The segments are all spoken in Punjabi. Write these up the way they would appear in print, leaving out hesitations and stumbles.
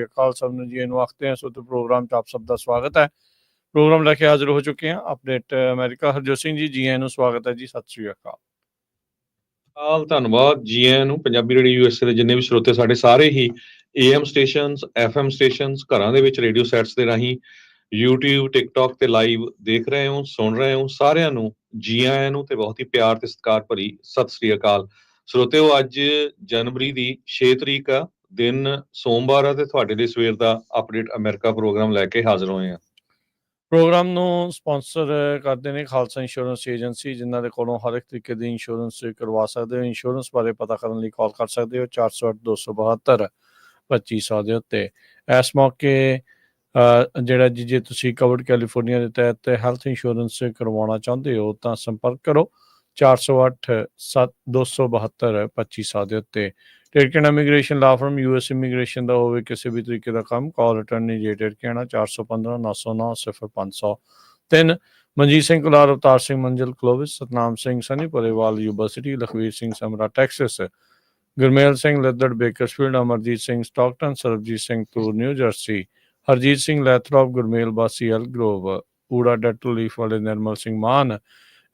अकाल सबने जी ਨੂੰ आखते हैं सो तो प्रोग्राम 'ਚ ਆਪ ਸਭ ਦਾ ਸਵਾਗਤ ਹੈ। ਪ੍ਰੋਗਰਾਮ ਲੈ ਕੇ ਹਾਜ਼ਰ ਹੋ ਚੁੱਕੇ ਹਾਂ ਅਪਡੇਟ ਅਮਰੀਕਾ। ਹਰਜੋਤ ਸਿੰਘ ਜੀ ਆਇਆਂ ਨੂੰ ਸਵਾਗਤ ਹੈ ਜੀ, ਸਤਿ ਸ਼੍ਰੀ ਅਕਾਲ। ਧੰਨਵਾਦ ਜੀ ਆਇਆਂ ਨੂੰ। ਪੰਜਾਬੀ ਰੇਡੀਓ ਯੂਐਸਏ ਦੇ ਜਿੰਨੇ ਵੀ ਸਰੋਤੇ ਸਾਡੇ ਸਾਰੇ ਹੀ AM ਸਟੇਸ਼ਨਸ, FM ਸਟੇਸ਼ਨਸ, ਘਰਾਂ ਦੇ ਵਿੱਚ ਰੇਡੀਓ ਸੈਟਸ ਦੇ ਰਾਹੀਂ YouTube, TikTok ਤੇ ਲਾਈਵ ਦੇਖ ਰਹੇ ਹੋ, ਸੁਣ ਰਹੇ ਹੋ, ਸਾਰਿਆਂ ਨੂੰ ਜੀ ਆਇਆਂ ਨੂੰ ਤੇ ਬਹੁਤ ਹੀ ਪਿਆਰ ਤੇ ਸਤਿਕਾਰ ਭਰੀ ਸਤਿ ਸ਼੍ਰੀ ਅਕਾਲ। ਸਰੋਤਿਓ, ਅੱਜ ਜਨਵਰੀ ਦੀ 6 ਤਰੀਕ ਆ, ਦਿਨ ਸੋਮਵਾਰ ਆ ਤੇ ਤੁਹਾਡੇ ਲਈ ਸਵੇਰ ਦਾ ਅਪਡੇਟ ਅਮਰੀਕਾ ਪ੍ਰੋਗਰਾਮ ਲੈ ਕੇ ਹਾਜ਼ਰ ਹੋਏ ਆ। ਪ੍ਰੋਗਰਾਮ ਨੂੰ ਸਪਾਂਸਰ ਕਰਦੇ ਨੇ ਖਾਲਸਾ ਇੰਸ਼ੋਰੈਂਸ ਏਜੰਸੀ, ਜਿਨ੍ਹਾਂ ਦੇ ਕੋਲੋਂ ਹਰ ਇੱਕ ਤਰੀਕੇ ਦੀ ਇੰਸ਼ੋਰੈਂਸ ਕਰਵਾ ਸਕਦੇ ਹੋ। ਇੰਸ਼ੋਰੈਂਸ ਬਾਰੇ ਪਤਾ ਕਰਨ ਲਈ ਕਾਲ ਕਰ ਸਕਦੇ ਹੋ 408-272-2500 ਦੇ ਉੱਤੇ। ਇਸ ਮੌਕੇ ਜਿਹੜਾ ਜੇ ਤੁਸੀਂ ਕਵਰਡ ਕੈਲੀਫੋਰਨੀਆ ਦੇ ਤਹਿਤ ਹੈਲਥ ਇੰਸ਼ੋਰੈਂਸ ਕਰਵਾਉਣਾ ਚਾਹੁੰਦੇ ਹੋ ਤਾਂ ਸੰਪਰਕ ਕਰੋ 408-272-2500 ਦੇ ਉੱਤੇ। ਟਿਕਟ ਇਮੀਗ੍ਰੇਸ਼ਨ ਲਾ ਫਰਮ US ਇਮੀਗ੍ਰੇਸ਼ਨ ਦਾ ਹੋਵੇ ਕਿਸੇ ਵੀ ਤਰੀਕੇ ਦਾ ਕੰਮ, ਕਾਲ ਅਟਰਨੀ ਜੇ ਟਿਕਣਾ 415-909-00503। Manjeet Singh Kular, Avtar Singh Manzil Clovis, Satnam Singh Sunny Parewal university, Lakhvir Singh Samra Texas, Gurmel Singh Laddar Bakersfield, Amarjit Singh Stockton, Sarabjit Singh Toor New Jersey, Harjit Singh Lathrop, Gurmel Basi Elk Grove, ਊੜਾ ਡੈਟਲ ਲੀਫ ਵਾਲੇ ਨਿਰਮਲ ਸਿੰਘ ਮਾਨ।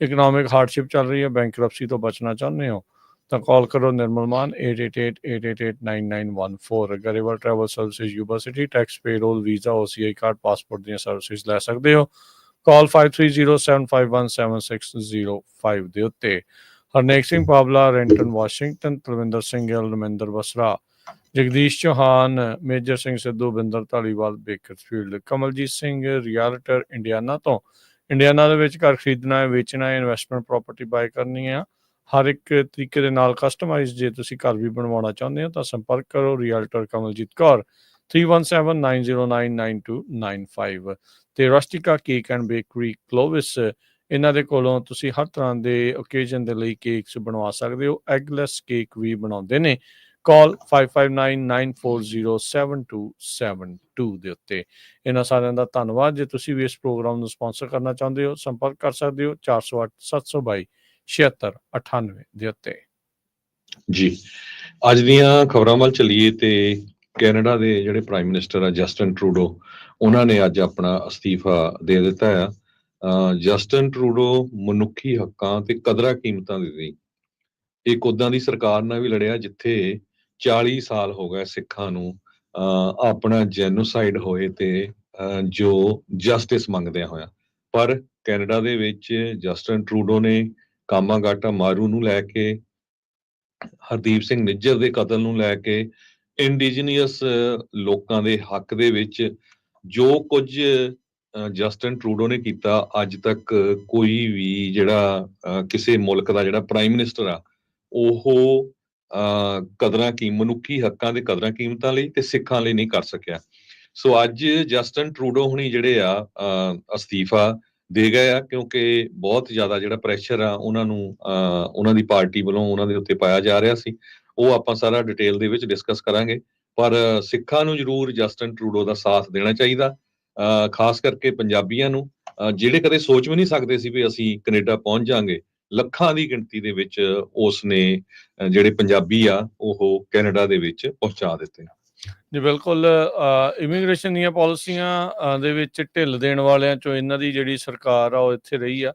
ਇਕਨੋਮਿਕ ਹਾਰਡਸ਼ਿਪ ਚੱਲ ਰਹੀ ਹੈ, ਬੈਂਕਰਪਸੀ ਤੋਂ ਬਚਣਾ ਚਾਹੁੰਦੇ ਹੋ ਤਾਂ ਕਾਲ ਕਰੋ Nirmal Maan 8888889914। Grewal travel services university, tax payroll, visa, OCI card, passport ਦੀਆਂ ਸਰਵਿਸਿਜ਼ ਲੈ ਸਕਦੇ ਹੋ। ਕਾਲ 5307517605 ਦੇ ਉੱਤੇ। Harnek Singh Pawla, Renton Washington, Talwinder Singh Gill, Raminder Basra, Jagdish Chauhan, Major Singh Sidhu, Binder Dhaliwal Bakersfield, Kamaljit Singh realtor Indiana ਤੋਂ। ਇੰਡੀਆਨਾ ਦੇ ਵਿੱਚ ਘਰ ਖਰੀਦਣਾ ਹੈ, ਵੇਚਣਾ ਹੈ, ਇਨਵੈਸਟਮੈਂਟ ਪ੍ਰਾਪਰਟੀ ਬਾਏ ਕਰਨੀ ਆ ਹਰ ਇੱਕ ਤਰੀਕੇ ਦੇ ਨਾਲ ਕਸਟਮਾਈਜ਼। ਜੇ ਤੁਸੀਂ ਘਰ ਵੀ ਬਣਵਾਉਣਾ ਚਾਹੁੰਦੇ ਹੋ ਤਾਂ ਸੰਪਰਕ ਕਰੋ ਰਿਆਲਟਰ ਕਮਲਜੀਤ ਕੌਰ 3179099295 ਤੇ ਰਸਟਿਕਾ ਕੇਕ ਐਂਡ ਬੇਕਰੀ ਕਲੋਵਿਸ। ਇਹਨਾਂ ਦੇ ਕੋਲੋਂ ਤੁਸੀਂ ਹਰ ਤਰ੍ਹਾਂ ਦੇ ਓਕੇਜ਼ਨ ਦੇ ਲਈ ਕੇਕਸ ਬਣਵਾ ਸਕਦੇ ਹੋ। ਐਗਲੈਸ ਕੇਕ ਵੀ ਬਣਾਉਂਦੇ ਨੇ। ਕਾਲ 5599407272 ਦੇ ਉੱਤੇ। ਇਹਨਾਂ ਸਾਰਿਆਂ ਦਾ ਧੰਨਵਾਦ। ਜੇ ਤੁਸੀਂ ਵੀ ਇਸ ਪ੍ਰੋਗਰਾਮ ਨੂੰ ਸਪਾਂਸਰ ਕਰਨਾ ਚਾਹੁੰਦੇ ਹੋ ਸੰਪਰਕ ਕਰ ਸਕਦੇ ਹੋ 4087227698 ਦੇ ਉੱਤੇ। ਜੀ, ਅੱਜ ਦੀਆਂ ਖਬਰਾਂ ਵੱਲ ਚੱਲੀਏ ਤੇ ਕੈਨੇਡਾ ਦੇ ਜਿਹੜੇ ਪ੍ਰਾਈਮ ਮਿਨਿਸਟਰ ਆ ਜਸਟਨ ਟਰੂਡੋ, ਉਹਨਾਂ ਨੇ ਅੱਜ ਆਪਣਾ ਅਸਤੀਫਾ ਦੇ ਦਿੱਤਾ ਆ। ਜਸਟਨ ਟਰੂਡੋ ਮਨੁੱਖੀ ਹੱਕਾਂ ਤੇ ਕਦਰਾਂ ਕੀਮਤਾਂ ਦੇ ਲਈ ਇੱਕ ਉੱਦਾਂ ਦੀ ਸਰਕਾਰ ਨਾਲ ਵੀ ਲੜਿਆ ਜਿੱਥੇ 40 ਸਾਲ ਹੋ ਗਏ ਸਿੱਖਾਂ ਨੂੰ ਆਪਣਾ ਜੈਨੋਸਾਈਡ ਹੋਏ ਤੇ ਜੋ ਜਸਟਿਸ ਮੰਗਦਿਆਂ ਹੋਇਆ। ਪਰ ਕੈਨੇਡਾ ਦੇ ਵਿੱਚ ਜਸਟਨ ਟਰੂਡੋ ਨੇ ਕਾਮਾਗਾਟਾ ਮਾਰੂ ਨੂੰ ਲੈ ਕੇ, ਹਰਦੀਪ ਸਿੰਘ ਨਿੱਜਰ ਦੇ ਕਤਲ ਨੂੰ ਲੈ ਕੇ, ਇੰਡੀਜੀਨੀਅਸ ਲੋਕਾਂ ਦੇ ਹੱਕ ਦੇ ਵਿੱਚ ਜੋ ਕੁਝ ਜਸਟਨ ਟਰੂਡੋ ਨੇ ਕੀਤਾ, ਅੱਜ ਤੱਕ ਕੋਈ ਵੀ ਜਿਹੜਾ ਕਿਸੇ ਮੁਲਕ ਦਾ ਜਿਹੜਾ ਪ੍ਰਾਈਮ ਮਿਨਿਸਟਰ ਆ ਉਹ ਮਨੁੱਖੀ ਹੱਕਾਂ ਦੇ ਕਦਰਾਂ ਕੀਮਤਾਂ ਲਈ ਤੇ ਸਿੱਖਾਂ ਲਈ ਨਹੀਂ ਕਰ ਸਕਿਆ। ਸੋ ਅੱਜ ਜਸਟਨ ਟਰੂਡੋ ਹੁਣੀ ਜਿਹੜੇ ਆ ਅਸਤੀਫਾ ਦੇ ਗਏ ਆ, ਕਿਉਂਕਿ ਬਹੁਤ ਜ਼ਿਆਦਾ ਜਿਹੜਾ ਪ੍ਰੈਸ਼ਰ ਆ ਉਹਨਾਂ ਨੂੰ ਉਹਨਾਂ ਦੀ ਪਾਰਟੀ ਵੱਲੋਂ ਉਹਨਾਂ ਦੇ ਉੱਤੇ ਪਾਇਆ ਜਾ ਰਿਹਾ ਸੀ। ਉਹ ਆਪਾਂ ਸਾਰਾ ਡਿਟੇਲ ਦੇ ਵਿੱਚ ਡਿਸਕਸ ਕਰਾਂਗੇ। ਪਰ ਸਿੱਖਾਂ ਨੂੰ ਜ਼ਰੂਰ ਜਸਟਨ ਟਰੂਡੋ ਦਾ ਸਾਥ ਦੇਣਾ ਚਾਹੀਦਾ, ਖਾਸ ਕਰਕੇ ਪੰਜਾਬੀਆਂ ਨੂੰ, ਜਿਹੜੇ ਕਦੇ ਸੋਚ ਵੀ ਨਹੀਂ ਸਕਦੇ ਸੀ ਵੀ ਅਸੀਂ ਕੈਨੇਡਾ ਪਹੁੰਚ ਜਾਵਾਂਗੇ। ਲੱਖਾਂ ਦੀ ਗਿਣਤੀ ਦੇ ਵਿੱਚ ਉਸ ਨੇ ਜਿਹੜੇ ਪੰਜਾਬੀ ਆ ਉਹ ਕੈਨੇਡਾ ਦੇ ਵਿੱਚ ਪਹੁੰਚਾ ਦਿੱਤੇ। ਜੀ ਬਿਲਕੁਲ। ਇਮੀਗ੍ਰੇਸ਼ਨ ਦੀਆਂ ਪਾਲਿਸੀਆਂ ਦੇ ਵਿੱਚ ਢਿੱਲ ਦੇਣ ਵਾਲਿਆਂ ਚੋਂ ਇਹਨਾਂ ਦੀ ਜਿਹੜੀ ਸਰਕਾਰ ਆ ਉਹ ਇੱਥੇ ਰਹੀ ਆ।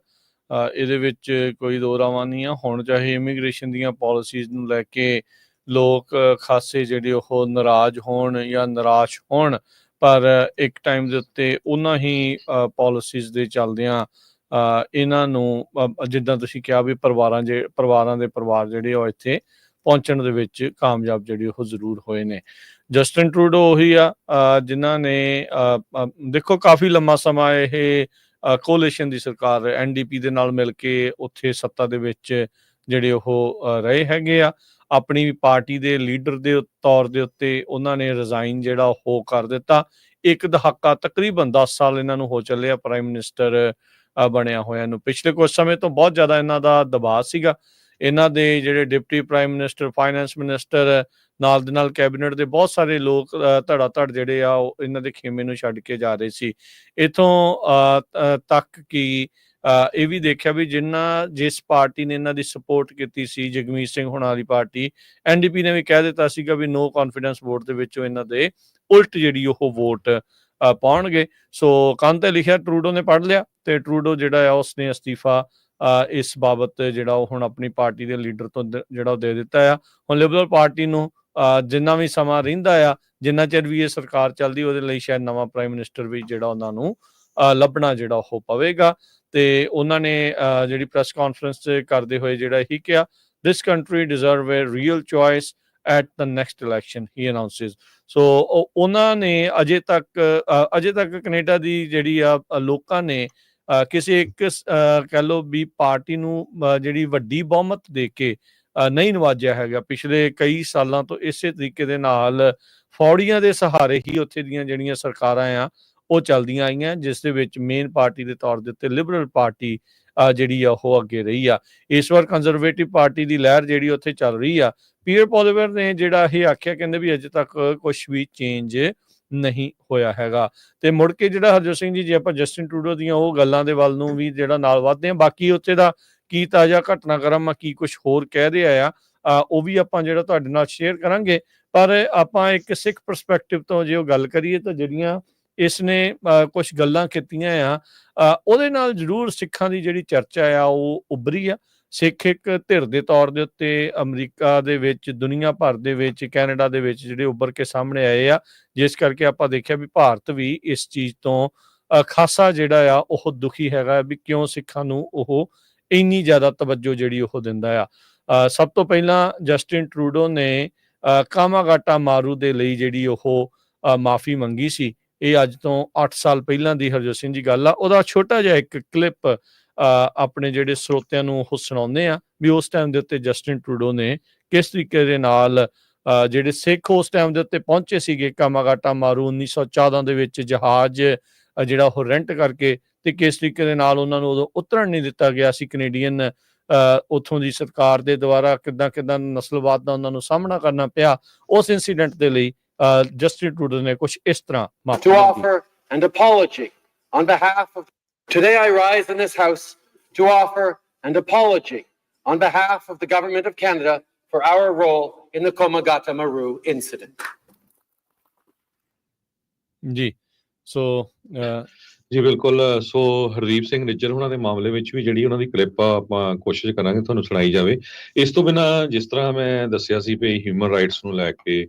ਇਹਦੇ ਵਿੱਚ ਕੋਈ ਦੋ ਰਾਵਾਂ ਨਹੀਂ ਆ। ਹੁਣ ਚਾਹੇ ਇਮੀਗ੍ਰੇਸ਼ਨ ਦੀਆਂ ਪਾਲਿਸੀਜ਼ ਨੂੰ ਲੈ ਕੇ ਲੋਕ ਖਾਸੇ ਜਿਹੜੇ ਉਹ ਨਾਰਾਜ਼ ਹੋਣ ਜਾਂ ਨਿਰਾਸ਼ ਹੋਣ, ਪਰ ਇੱਕ ਟਾਈਮ ਦੇ ਉੱਤੇ ਉਹਨਾਂ ਹੀ ਪਾਲਿਸੀਜ਼ ਦੇ ਚੱਲਦਿਆਂ ਇਹਨਾਂ ਨੂੰ ਜਿੱਦਾਂ ਤੁਸੀਂ ਕਿਹਾ ਵੀ ਪਰਿਵਾਰਾਂ ਦੇ ਪਰਿਵਾਰ ਜਿਹੜੇ ਉਹ ਇੱਥੇ ਪਹੁੰਚਣ ਦੇ ਵਿੱਚ ਕਾਮਯਾਬ ਜਿਹੜੇ ਉਹ ਜ਼ਰੂਰ ਹੋਏ ਨੇ। ਜਸਟਨ ਟਰੂਡੋ ਉਹੀ ਆ ਜਿਨ੍ਹਾਂ ਨੇ ਦੇਖੋ ਕਾਫੀ ਲੰਮਾ ਸਮਾਂ ਇਹ ਕੋਲੀਸ਼ਨ ਦੀ ਸਰਕਾਰ NDP ਦੇ ਨਾਲ ਮਿਲ ਕੇ ਉੱਥੇ ਸੱਤਾ ਦੇ ਵਿੱਚ ਜਿਹੜੇ ਉਹ ਰਹੇ ਹੈਗੇ ਆ। ਆਪਣੀ ਪਾਰਟੀ ਦੇ ਲੀਡਰ ਦੇ ਤੌਰ ਦੇ ਉੱਤੇ ਉਹਨਾਂ ਨੇ ਰਿਜ਼ਾਈਨ ਜਿਹੜਾ ਉਹ ਕਰ ਦਿੱਤਾ। ਇੱਕ ਦਹਾਕਾ ਤਕਰੀਬਨ 10 ਸਾਲ ਇਹਨਾਂ ਨੂੰ ਹੋ ਚੱਲਿਆ ਪ੍ਰਾਈਮ ਮਿਨਿਸਟਰ ਬਣਿਆ ਹੋਇਆ ਨੂੰ। ਪਿਛਲੇ ਕੁਝ ਸਮੇਂ ਤੋਂ ਬਹੁਤ ਜ਼ਿਆਦਾ ਇਹਨਾਂ ਦਾ ਦਬਾਅ ਸੀਗਾ। ਇਹਨਾਂ ਦੇ ਜਿਹੜੇ deputy prime minister, finance minister, ਨਾਲ ਦੇ ਨਾਲ ਕੈਬਨਿਟ ਦੇ ਬਹੁਤ ਸਾਰੇ ਲੋਕ ਧੜਾ ਧੜ ਜਿਹੜੇ ਆ ਉਹ ਇਹਨਾਂ ਦੇ ਖੇਮੇ ਨੂੰ ਛੱਡ ਕੇ ਜਾ ਰਹੇ ਸੀ। ਇੱਥੋਂ ਤੱਕ ਕਿ ਇਹ ਵੀ ਦੇਖਿਆ ਵੀ ਜਿਸ ਪਾਰਟੀ ਨੇ ਇਹਨਾਂ ਦੀ ਸਪੋਰਟ ਕੀਤੀ ਸੀ, ਜਗਮੀਤ ਸਿੰਘ ਹੁਣਾਂ ਦੀ ਪਾਰਟੀ, NDP ਨੇ ਵੀ ਕਹਿ ਦਿੱਤਾ ਸੀਗਾ ਵੀ ਨੋ ਕੌਨਫੀਡੈਂਸ ਵੋਟ ਦੇ ਵਿੱਚ ਇਹਨਾਂ ਦੇ ਉਲਟ ਜਿਹੜੀ ਉਹ ਵੋਟ ਪਾਉਣਗੇ। ਸੋ ਕੰਨ ਤੇ ਲਿਖਿਆ, ਟਰੂਡੋ ਨੇ ਪੜ੍ਹ ਲਿਆ ਤੇ ਟਰੂਡੋ ਜਿਹੜਾ ਆ ਉਸਨੇ ਅਸਤੀਫਾ ਇਸ ਬਾਬਤ ਜਿਹੜਾ ਉਹ ਹੁਣ ਆਪਣੀ ਪਾਰਟੀ ਦੇ ਲੀਡਰ ਤੋਂ ਜਿਹੜਾ ਉਹ ਦੇ ਦਿੱਤਾ ਆ। ਹੁਣ ਲਿਬਰਲ ਪਾਰਟੀ ਨੂੰ ਜਿੰਨਾ ਵੀ ਸਮਾਂ ਰਹਿੰਦਾ ਆ, ਜਿੰਨਾ ਚਿਰ ਵੀ ਇਹ ਸਰਕਾਰ ਚੱਲਦੀ, ਉਹਦੇ ਲਈ ਸ਼ਾਇਦ ਨਵਾਂ ਪ੍ਰਾਈਮ ਮਿਨਿਸਟਰ ਵੀ ਜਿਹੜਾ ਉਹਨਾਂ ਨੂੰ ਲੱਭਣਾ ਜਿਹੜਾ ਉਹ ਪਵੇਗਾ। ਤੇ ਉਹਨਾਂ ਨੇ ਜਿਹੜੀ ਪ੍ਰੈਸ ਕਾਨਫਰੰਸ ਕਰਦੇ ਹੋਏ ਜਿਹੜਾ ਇਹੀ ਕਿਹਾ, this country deserve a real choice at the next election, he announces. So ਉਹਨਾਂ ਨੇ ਅਜੇ ਤੱਕ ਕੈਨੇਡਾ ਦੀ ਜਿਹੜੀ ਆ ਲੋਕਾਂ ਨੇ ਕਿਸੇ ਇੱਕ ਕਹਿ ਲਓ ਵੀ ਪਾਰਟੀ ਨੂੰ ਜਿਹੜੀ ਵੱਡੀ ਬਹੁਮਤ ਦੇ ਕੇ ਨਹੀਂ ਨਵਾਜਿਆ ਹੈਗਾ। ਪਿਛਲੇ ਕਈ ਸਾਲਾਂ ਤੋਂ ਇਸੇ ਤਰੀਕੇ ਦੇ ਨਾਲ ਫੌੜੀਆਂ ਦੇ ਸਹਾਰੇ ਹੀ ਉੱਥੇ ਦੀਆਂ ਜਿਹੜੀਆਂ ਸਰਕਾਰਾਂ ਆ ਉਹ ਚੱਲਦੀਆਂ ਆਈਆਂ, ਜਿਸ ਦੇ ਵਿੱਚ ਮੇਨ ਪਾਰਟੀ ਦੇ ਤੌਰ ਦੇ ਉੱਤੇ ਲਿਬਰਲ ਪਾਰਟੀ ਜਿਹੜੀ ਆ ਉਹ ਅੱਗੇ ਰਹੀ ਆ। ਇਸ ਵਾਰ ਕੰਜ਼ਰਵੇਟਿਵ ਪਾਰਟੀ ਦੀ ਲਹਿਰ ਜਿਹੜੀ ਉੱਥੇ ਚੱਲ ਰਹੀ ਆ। ਪੀਅਰ ਪੋਲੀਵਰ ਨੇ ਜਿਹੜਾ ਇਹ ਆਖਿਆ, ਕਹਿੰਦੇ ਵੀ ਅਜੇ ਤੱਕ ਕੁਛ ਵੀ ਚੇਂਜ ਨਹੀਂ ਹੋਇਆ ਹੈਗਾ। ਤੇ ਮੁੜ ਕੇ ਜਿਹੜਾ ਹਰਜੋਤ ਸਿੰਘ ਜੀ, ਜੇ ਆਪਾਂ ਜਸਟਿਨ ਟਰੂਡੋ ਦੀਆਂ ਉਹ ਗੱਲਾਂ ਦੇ ਵੱਲ ਨੂੰ ਵੀ ਜਿਹੜਾ ਨਾਲ ਵੱਧਦੇ ਹਾਂ, ਬਾਕੀ ਉੱਥੇ ਦਾ ਕੀ ਤਾਜ਼ਾ ਘਟਨਾਕ੍ਰਮ ਆ, ਕੀ ਕੁਛ ਹੋਰ ਕਹਿ ਰਿਹਾ ਆ, ਉਹ ਵੀ ਆਪਾਂ ਜਿਹੜਾ ਤੁਹਾਡੇ ਨਾਲ ਸ਼ੇਅਰ ਕਰਾਂਗੇ। ਪਰ ਆਪਾਂ ਇੱਕ ਸਿੱਖ ਪਰਸਪੈਕਟਿਵ ਤੋਂ ਜੇ ਉਹ ਗੱਲ ਕਰੀਏ ਤਾਂ ਜਿਹੜੀਆਂ ਇਸਨੇ ਕੁਛ ਗੱਲਾਂ ਕੀਤੀਆਂ ਆ, ਉਹਦੇ ਨਾਲ ਜ਼ਰੂਰ ਸਿੱਖਾਂ ਦੀ ਜਿਹੜੀ ਚਰਚਾ ਆ ਉਹ ਉੱਭਰੀ ਆ। ਸਿੱਖ ਇੱਕ ਧਿਰ ਦੇ ਤੌਰ ਦੇ ਉੱਤੇ ਅਮਰੀਕਾ ਦੇ ਵਿੱਚ, ਦੁਨੀਆ ਭਰ ਦੇ ਵਿੱਚ, ਕੈਨੇਡਾ ਦੇ ਵਿੱਚ ਜਿਹੜੇ ਉੱਭਰ ਕੇ ਸਾਹਮਣੇ ਆਏ ਆ, ਜਿਸ ਕਰਕੇ ਆਪਾਂ ਦੇਖਿਆ ਵੀ ਭਾਰਤ ਵੀ ਇਸ ਚੀਜ਼ ਤੋਂ ਖਾਸਾ ਜਿਹੜਾ ਆ ਉਹ ਦੁਖੀ ਹੈਗਾ ਵੀ ਕਿਉਂ ਸਿੱਖਾਂ ਨੂੰ ਉਹ ਇੰਨੀ ਜ਼ਿਆਦਾ ਤਵੱਜੋ ਜਿਹੜੀ ਉਹ ਦਿੰਦਾ ਆ। ਸਭ ਤੋਂ ਪਹਿਲਾਂ ਜਸਟਿਨ ਟਰੂਡੋ ਨੇ ਕਾਮਾਗਾਟਾ ਮਾਰੂ ਦੇ ਲਈ ਜਿਹੜੀ ਉਹ ਮਾਫੀ ਮੰਗੀ ਸੀ। ਇਹ ਅੱਜ ਤੋਂ 8 ਸਾਲ ਪਹਿਲਾਂ ਦੀ ਹਰਜੋਤ ਸਿੰਘ ਜੀ ਗੱਲ ਆ। ਉਹਦਾ ਛੋਟਾ ਜਿਹਾ ਇੱਕ ਕਲਿੱਪ ਆਪਣੇ ਜਿਹੜੇ ਸਰੋਤਿਆਂ ਨੂੰ ਉਹ ਸੁਣਾਉਂਦੇ ਆ ਵੀ ਉਸ ਟਾਈਮ ਦੇ ਉੱਤੇ ਜਸਟਿਨ ਟਰੂਡੋ ਨੇ ਕਿਸ ਤਰੀਕੇ ਦੇ ਨਾਲ ਜਿਹੜੇ ਸਿੱਖ ਉਸ ਟਾਈਮ ਦੇ ਉੱਤੇ ਪਹੁੰਚੇ ਸੀਗੇ ਕਾਮਾਗਾਟਾ ਮਾਰੂ 1914 ਦੇ ਵਿੱਚ ਜਹਾਜ਼ ਜਿਹੜਾ ਉਹ ਰੈਂਟ ਕਰਕੇ, ਤੇ ਕਿਸ ਤਰੀਕੇ ਦੇ ਨਾਲ ਉਹਨਾਂ ਨੂੰ ਉਦੋਂ ਉਤਰਨ ਨਹੀਂ ਦਿੱਤਾ ਗਿਆ ਸੀ ਕੈਨੇਡੀਅਨ ਉੱਥੋਂ ਦੀ ਸਰਕਾਰ ਦੇ ਦੁਆਰਾ, ਕਿੱਦਾਂ ਨਸਲਵਾਦ ਦਾ ਉਹਨਾਂ ਨੂੰ ਸਾਹਮਣਾ ਕਰਨਾ ਪਿਆ। ਉਸ ਇੰਸੀਡੈਂਟ ਦੇ ਲਈ ਜਸਟਿਨ ਟਰੂਡੋ ਨੇ ਕੁਝ ਇਸ ਤਰ੍ਹਾਂ ਮਾਫੀ Today I rise in this House to offer an apology on behalf of the Government of Canada for our role in the Komagata Maru incident. ਜੀ ਜੀ ਬਿਲਕੁਲ। ਸੋ ਹਰਦੀਪ ਸਿੰਘ ਨਿੱਜਰ ਉਹਨਾਂ ਦੇ ਮਾਮਲੇ ਵਿੱਚ ਵੀ ਜਿਹੜੀ ਉਹਨਾਂ ਦੀ ਕਲਿੱਪ ਆਪਾਂ ਕੋਸ਼ਿਸ਼ ਕਰਾਂਗੇ ਤੁਹਾਨੂੰ ਸੁਣਾਈ ਜਾਵੇ। ਇਸ ਤੋਂ ਬਿਨਾਂ ਜਿਸ ਤਰ੍ਹਾਂ ਮੈਂ ਦੱਸਿਆ ਸੀ ਵੀ ਹਿਊਮਨ ਰਾਈਟਸ ਨੂੰ ਲੈ ਕੇ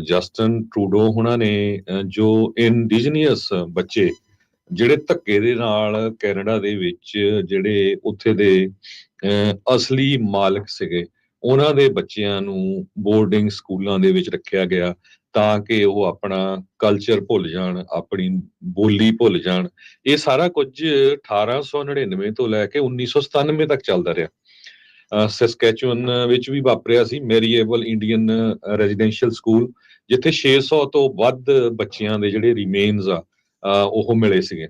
ਜਸਟਿਨ ਟਰੂਡੋ ਉਹਨਾਂ ਨੇ ਜੋ ਇੰਡੀਜੀਨੀਅਸ ਬੱਚੇ ਜਿਹੜੇ ਧੱਕੇ ਦੇ ਨਾਲ ਕੈਨੇਡਾ ਦੇ ਵਿੱਚ ਜਿਹੜੇ ਉੱਥੇ ਦੇ ਅਸਲੀ ਮਾਲਕ ਸੀਗੇ, ਉਹਨਾਂ ਦੇ ਬੱਚਿਆਂ ਨੂੰ ਬੋਰਡਿੰਗ ਸਕੂਲਾਂ ਦੇ ਵਿੱਚ ਰੱਖਿਆ ਗਿਆ ਤਾਂ ਕਿ ਉਹ ਆਪਣਾ ਕਲਚਰ ਭੁੱਲ ਜਾਣ, ਆਪਣੀ ਬੋਲੀ ਭੁੱਲ ਜਾਣ। ਇਹ ਸਾਰਾ ਕੁਝ 1899 ਤੋਂ ਲੈ ਕੇ 1997 ਤੱਕ ਚੱਲਦਾ ਰਿਹਾ। ਸਸਕੈਚੁਅਨ ਵਿੱਚ ਵੀ ਵਾਪਰਿਆ ਸੀ ਮੈਰੀਏਬਲ ਇੰਡੀਅਨ ਰੈਜ਼ੀਡੈਂਸ਼ੀਅਲ ਸਕੂਲ, ਜਿੱਥੇ 600 ਤੋਂ ਵੱਧ ਬੱਚਿਆਂ ਦੇ ਜਿਹੜੇ ਰਿਮੇਨਸ ਆ ਉਹ ਮਿਲੇ ਸੀਗੇ।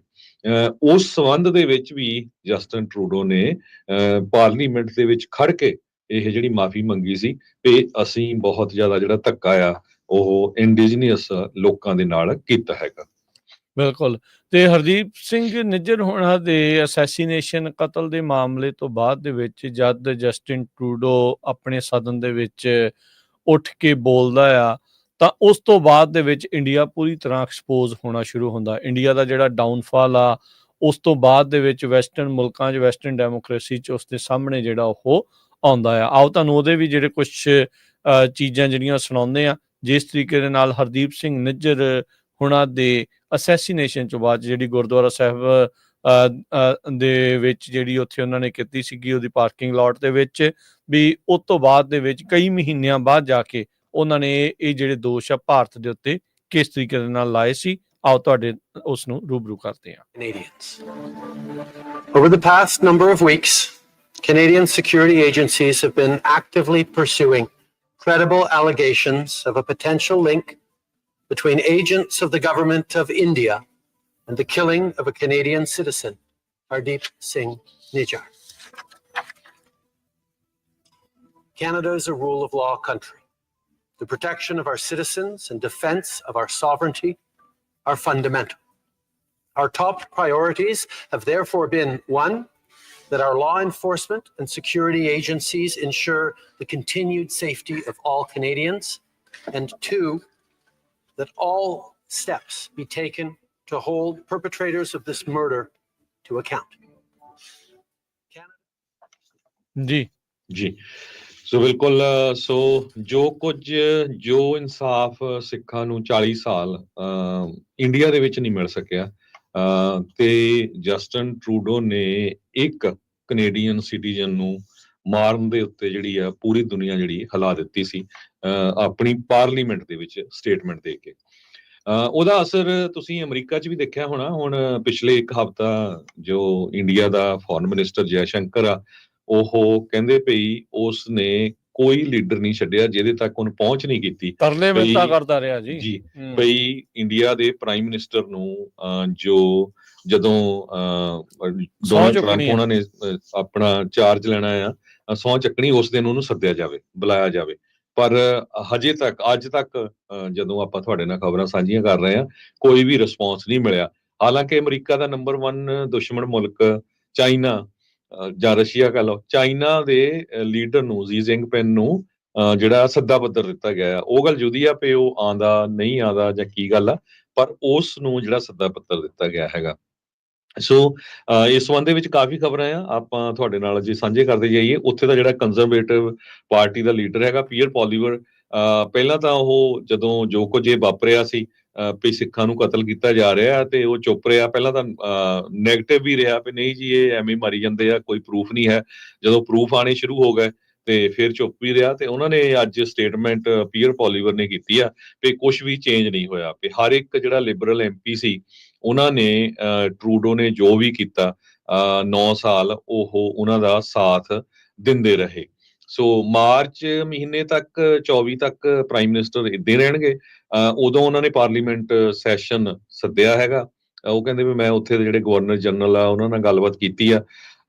ਉਸ ਸੰਬੰਧ ਦੇ ਵਿੱਚ ਵੀ ਜਸਟਿਨ ਟਰੂਡੋ ਨੇ ਪਾਰਲੀਮੈਂਟ ਦੇ ਵਿੱਚ ਖੜ ਕੇ ਇਹ ਜਿਹੜੀ ਮਾਫੀ ਮੰਗੀ ਸੀ ਕਿ ਅਸੀਂ ਬਹੁਤ ਜ਼ਿਆਦਾ ਜਿਹੜਾ ਧੱਕਾ ਆ ਉਹ ਇੰਡੀਜੀਨੀਅਸ ਲੋਕਾਂ ਦੇ ਨਾਲ ਕੀਤਾ ਹੈਗਾ। ਬਿਲਕੁਲ। ਤੇ ਹਰਦੀਪ ਸਿੰਘ ਨਿੱਜਰ ਹੋਣਾ ਦੇ ਅਸੈਸੀਨੇਸ਼ਨ, ਕਤਲ ਦੇ ਮਾਮਲੇ ਤੋਂ ਬਾਅਦ ਦੇ ਵਿੱਚ ਜਦ ਜਸਟਿਨ ਟਰੂਡੋ ਆਪਣੇ ਸਦਨ ਦੇ ਵਿੱਚ ਉੱਠ ਕੇ ਬੋਲਦਾ ਆ ਤਾਂ ਉਸ ਤੋਂ ਬਾਅਦ ਦੇ ਵਿੱਚ ਇੰਡੀਆ ਪੂਰੀ ਤਰ੍ਹਾਂ ਐਕਸਪੋਜ਼ ਹੋਣਾ ਸ਼ੁਰੂ ਹੁੰਦਾ। ਇੰਡੀਆ ਦਾ ਜਿਹੜਾ ਡਾਊਨਫਾਲ ਆ ਉਸ ਤੋਂ ਬਾਅਦ ਦੇ ਵਿੱਚ ਵੈਸਟਰਨ ਮੁਲਕਾਂ 'ਚ, ਵੈਸਟਰਨ ਡੈਮੋਕ੍ਰੇਸੀ 'ਚ ਉਸ ਦੇ ਸਾਹਮਣੇ ਜਿਹੜਾ ਉਹ ਆਉਂਦਾ ਆ। ਆਓ ਤੁਹਾਨੂੰ ਉਹਦੇ ਵੀ ਜਿਹੜੇ ਕੁਛ ਚੀਜ਼ਾਂ ਜਿਹੜੀਆਂ ਸੁਣਾਉਂਦੇ ਆ, ਜਿਸ ਤਰੀਕੇ ਦੇ ਨਾਲ ਹਰਦੀਪ ਸਿੰਘ ਨਿੱਜਰ ਹੁਣਾਂ ਦੇ ਅਸੈਸੀਨੇਸ਼ਨ ਤੋਂ ਬਾਅਦ ਜਿਹੜੀ ਗੁਰਦੁਆਰਾ ਸਾਹਿਬ ਦੇ ਵਿੱਚ ਜਿਹੜੀ ਉੱਥੇ ਉਹਨਾਂ ਨੇ ਕੀਤੀ ਸੀਗੀ ਉਹਦੀ ਪਾਰਕਿੰਗ ਲਾਟ ਦੇ ਵਿੱਚ, ਵੀ ਉਸ ਤੋਂ ਬਾਅਦ ਦੇ ਵਿੱਚ ਕਈ ਮਹੀਨਿਆਂ ਬਾਅਦ ਜਾ ਕੇ ਉਹਨਾਂ ਨੇ ਇਹ ਜਿਹੜੇ ਦੋਸ਼ ਆ ਭਾਰਤ ਦੇ ਉੱਤੇ ਕਿਸ ਤਰੀਕੇ ਦੇ ਨਾਲ ਲਾਏ ਸੀ। ਆਓ ਤੁਹਾਡੇ ਉਸ ਨੂੰ ਰੂਬਰੂ ਕਰਦੇ ਹਾਂ। Canadians. Over the past number of weeks, Canadian security agencies have been actively pursuing credible allegations of a potential link between agents of the government of India and the killing of a Canadian citizen, Hardeep Singh Nijjar. Canada is a rule of law country. The protection of our citizens and defense of our sovereignty are fundamental. Our top priorities have therefore been: one, that our law enforcement and security agencies ensure the continued safety of all Canadians, and two, that all steps be taken to hold perpetrators of this murder to account. ਜੀ ਜੀ ਸੋ ਬਿਲਕੁਲ ਸੋ ਜੋ ਇਨਸਾਫ ਸਿੱਖਾਂ ਨੂੰ 40 ਸਾਲ ਇੰਡੀਆ ਦੇ ਵਿੱਚ ਨਹੀਂ ਮਿਲ ਸਕਿਆ ਤੇ ਜਸਟਨ ਟਰੂਡੋ ਨੇ ਇੱਕ ਕੈਨੇਡੀਅਨ ਸਿਟੀਜ਼ਨ ਨੂੰ ਮਾਰਨ ਦੇ ਉੱਤੇ ਜਿਹੜੀ ਆ ਪੂਰੀ ਦੁਨੀਆ ਜਿਹੜੀ ਹਿਲਾ ਦਿੱਤੀ ਸੀ ਆਪਣੀ ਪਾਰਲੀਮੈਂਟ ਦੇ ਵਿੱਚ ਸਟੇਟਮੈਂਟ ਦੇ ਕੇ ਉਹਦਾ ਅਸਰ ਤੁਸੀਂ ਅਮਰੀਕਾ 'ਚ ਵੀ ਦੇਖਿਆ ਹੋਣਾ। ਹੁਣ ਪਿਛਲੇ ਇੱਕ ਹਫ਼ਤਾ ਜੋ ਇੰਡੀਆ ਦਾ ਫੋਰਨ ਮਿਨਿਸਟਰ ਜੈ ਸ਼ੰਕਰ ਆ ਉਹ ਕਹਿੰਦੇ ਪਈ ਉਸ ਨੇ ਕੋਈ ਲੀਡਰ ਨਹੀਂ ਛੱਡਿਆ ਜਿਹਦੇ ਤੱਕ ਉਹਨੂੰ ਪਹੁੰਚ ਨਹੀਂ ਕੀਤੀ ਤਰਲੇ ਮਿੰਨਤਾਂ ਕਰਦਾ ਰਿਹਾ ਜੀ ਬਈ ਇੰਡੀਆ ਦੇ ਪ੍ਰਾਈਮ ਮਿਨਿਸਟਰ ਨੂੰ ਜਦੋਂ ਡੋਨਾਲਡ ਟਰੰਪ ਉਹਨਾਂ ਨੇ ਆਪਣਾ ਚਾਰਜ ਲੈਣਾ ਆ ਸਹੁੰ ਚੱਕਣੀ ਉਸ ਦਿਨ ਉਹਨੂੰ ਸੱਦਿਆ ਜਾਵੇ ਬੁਲਾਇਆ ਜਾਵੇ ਪਰ ਹਜੇ ਤੱਕ ਅੱਜ ਤੱਕ ਜਦੋਂ ਆਪਾਂ ਤੁਹਾਡੇ ਨਾਲ ਖਬਰਾਂ ਸਾਂਝੀਆਂ ਕਰ ਰਹੇ ਹਾਂ ਕੋਈ ਵੀ ਰਿਸਪੌਂਸ ਨਹੀਂ ਮਿਲਿਆ। ਹਾਲਾਂਕਿ ਅਮਰੀਕਾ ਦਾ ਨੰਬਰ 1 ਦੁਸ਼ਮਣ ਮੁਲਕ ਚਾਈਨਾ ਜਾਂ ਰਸ਼ੀਆ ਕਹ ਲਓ ਚਾਈਨਾ ਦੇ ਲੀਡਰ ਨੂੰ ਜੀ ਜਿੰਗਪਿੰਗ ਨੂੰ ਜਿਹੜਾ ਸੱਦਾ ਪੱਤਰ ਦਿੱਤਾ ਗਿਆ ਉਹ ਗੱਲ ਜੁਦੀ ਆ ਪਈ ਉਹ ਆਂਦਾ ਨਹੀਂ ਆਂਦਾ ਜਾਂ ਕੀ ਗੱਲ ਆ ਪਰ ਉਸ ਨੂੰ ਜਿਹੜਾ ਸੱਦਾ ਪੱਤਰ ਦਿੱਤਾ ਗਿਆ ਹੈਗਾ। ਸੋ ਇਸ ਸੰਬੰਧ ਦੇ ਵਿੱਚ ਕਾਫੀ ਖਬਰਾਂ ਆ ਆਪਾਂ ਤੁਹਾਡੇ ਨਾਲ ਜੇ ਸਾਂਝੇ ਕਰਦੇ ਜਾਈਏ। ਉੱਥੇ ਦਾ ਜਿਹੜਾ ਕੰਜ਼ਰਵੇਟਿਵ ਪਾਰਟੀ ਦਾ ਲੀਡਰ ਹੈਗਾ ਪੀਅਰ ਪੋਲੀਵਰ ਪਹਿਲਾਂ ਤਾਂ ਉਹ ਜਦੋਂ ਜੋ ਕੁਝ ਇਹ ਵਾਪਰਿਆ ਸੀ ਵੀ ਸਿੱਖਾਂ ਨੂੰ ਕਤਲ ਕੀਤਾ ਜਾ ਰਿਹਾ ਤੇ ਉਹ ਚੁੱਪ ਰਿਹਾ। ਪਹਿਲਾਂ ਤਾਂ ਨੈਗੇਟਿਵ ਵੀ ਰਿਹਾ ਵੀ ਨਹੀਂ ਜੀ ਇਹ ਐਵੇਂ ਮਾਰੀ ਜਾਂਦੇ ਆ ਕੋਈ ਪ੍ਰੂਫ ਨਹੀਂ ਹੈ। ਜਦੋਂ ਪ੍ਰੂਫ ਆਣੇ ਸ਼ੁਰੂ ਹੋ ਗਏ ਤੇ ਫਿਰ ਚੁੱਪ ਵੀ ਰਿਹਾ ਤੇ ਉਹਨਾਂ ਨੇ ਅੱਜ ਸਟੇਟਮੈਂਟ ਪੀਅਰ ਪੋਲੀਵਰ ਨੇ ਕੀਤੀ ਆ ਵੀ ਕੁਝ ਵੀ ਚੇਂਜ ਨਹੀਂ ਹੋਇਆ ਵੀ ਹਰ ਇੱਕ ਜਿਹੜਾ ਲਿਬਰਲ MP ਸੀ ਉਹਨਾਂ ਨੇ ਟਰੂਡੋ ਨੇ ਜੋ ਵੀ ਕੀਤਾ 9 ਸਾਲ ਉਹ ਉਹਨਾਂ ਦਾ ਸਾਥ ਦਿੰਦੇ ਰਹੇ। ਸੋ ਮਾਰਚ ਮਹੀਨੇ ਤੱਕ 24 ਤੱਕ ਪ੍ਰਾਈਮ ਮਿਨਿਸਟਰ ਇੱਦਾਂ ਰਹਿਣਗੇ। ਉਦੋਂ ਉਹਨਾਂ ਨੇ ਪਾਰਲੀਮੈਂਟ ਸੈਸ਼ਨ ਸੱਦਿਆ ਹੈਗਾ। ਉਹ ਕਹਿੰਦੇ ਵੀ ਮੈਂ ਉੱਥੇ ਦੇ ਜਿਹੜੇ ਗਵਰਨਰ ਜਨਰਲ ਆ ਉਹਨਾਂ ਨਾਲ ਗੱਲਬਾਤ ਕੀਤੀ ਆ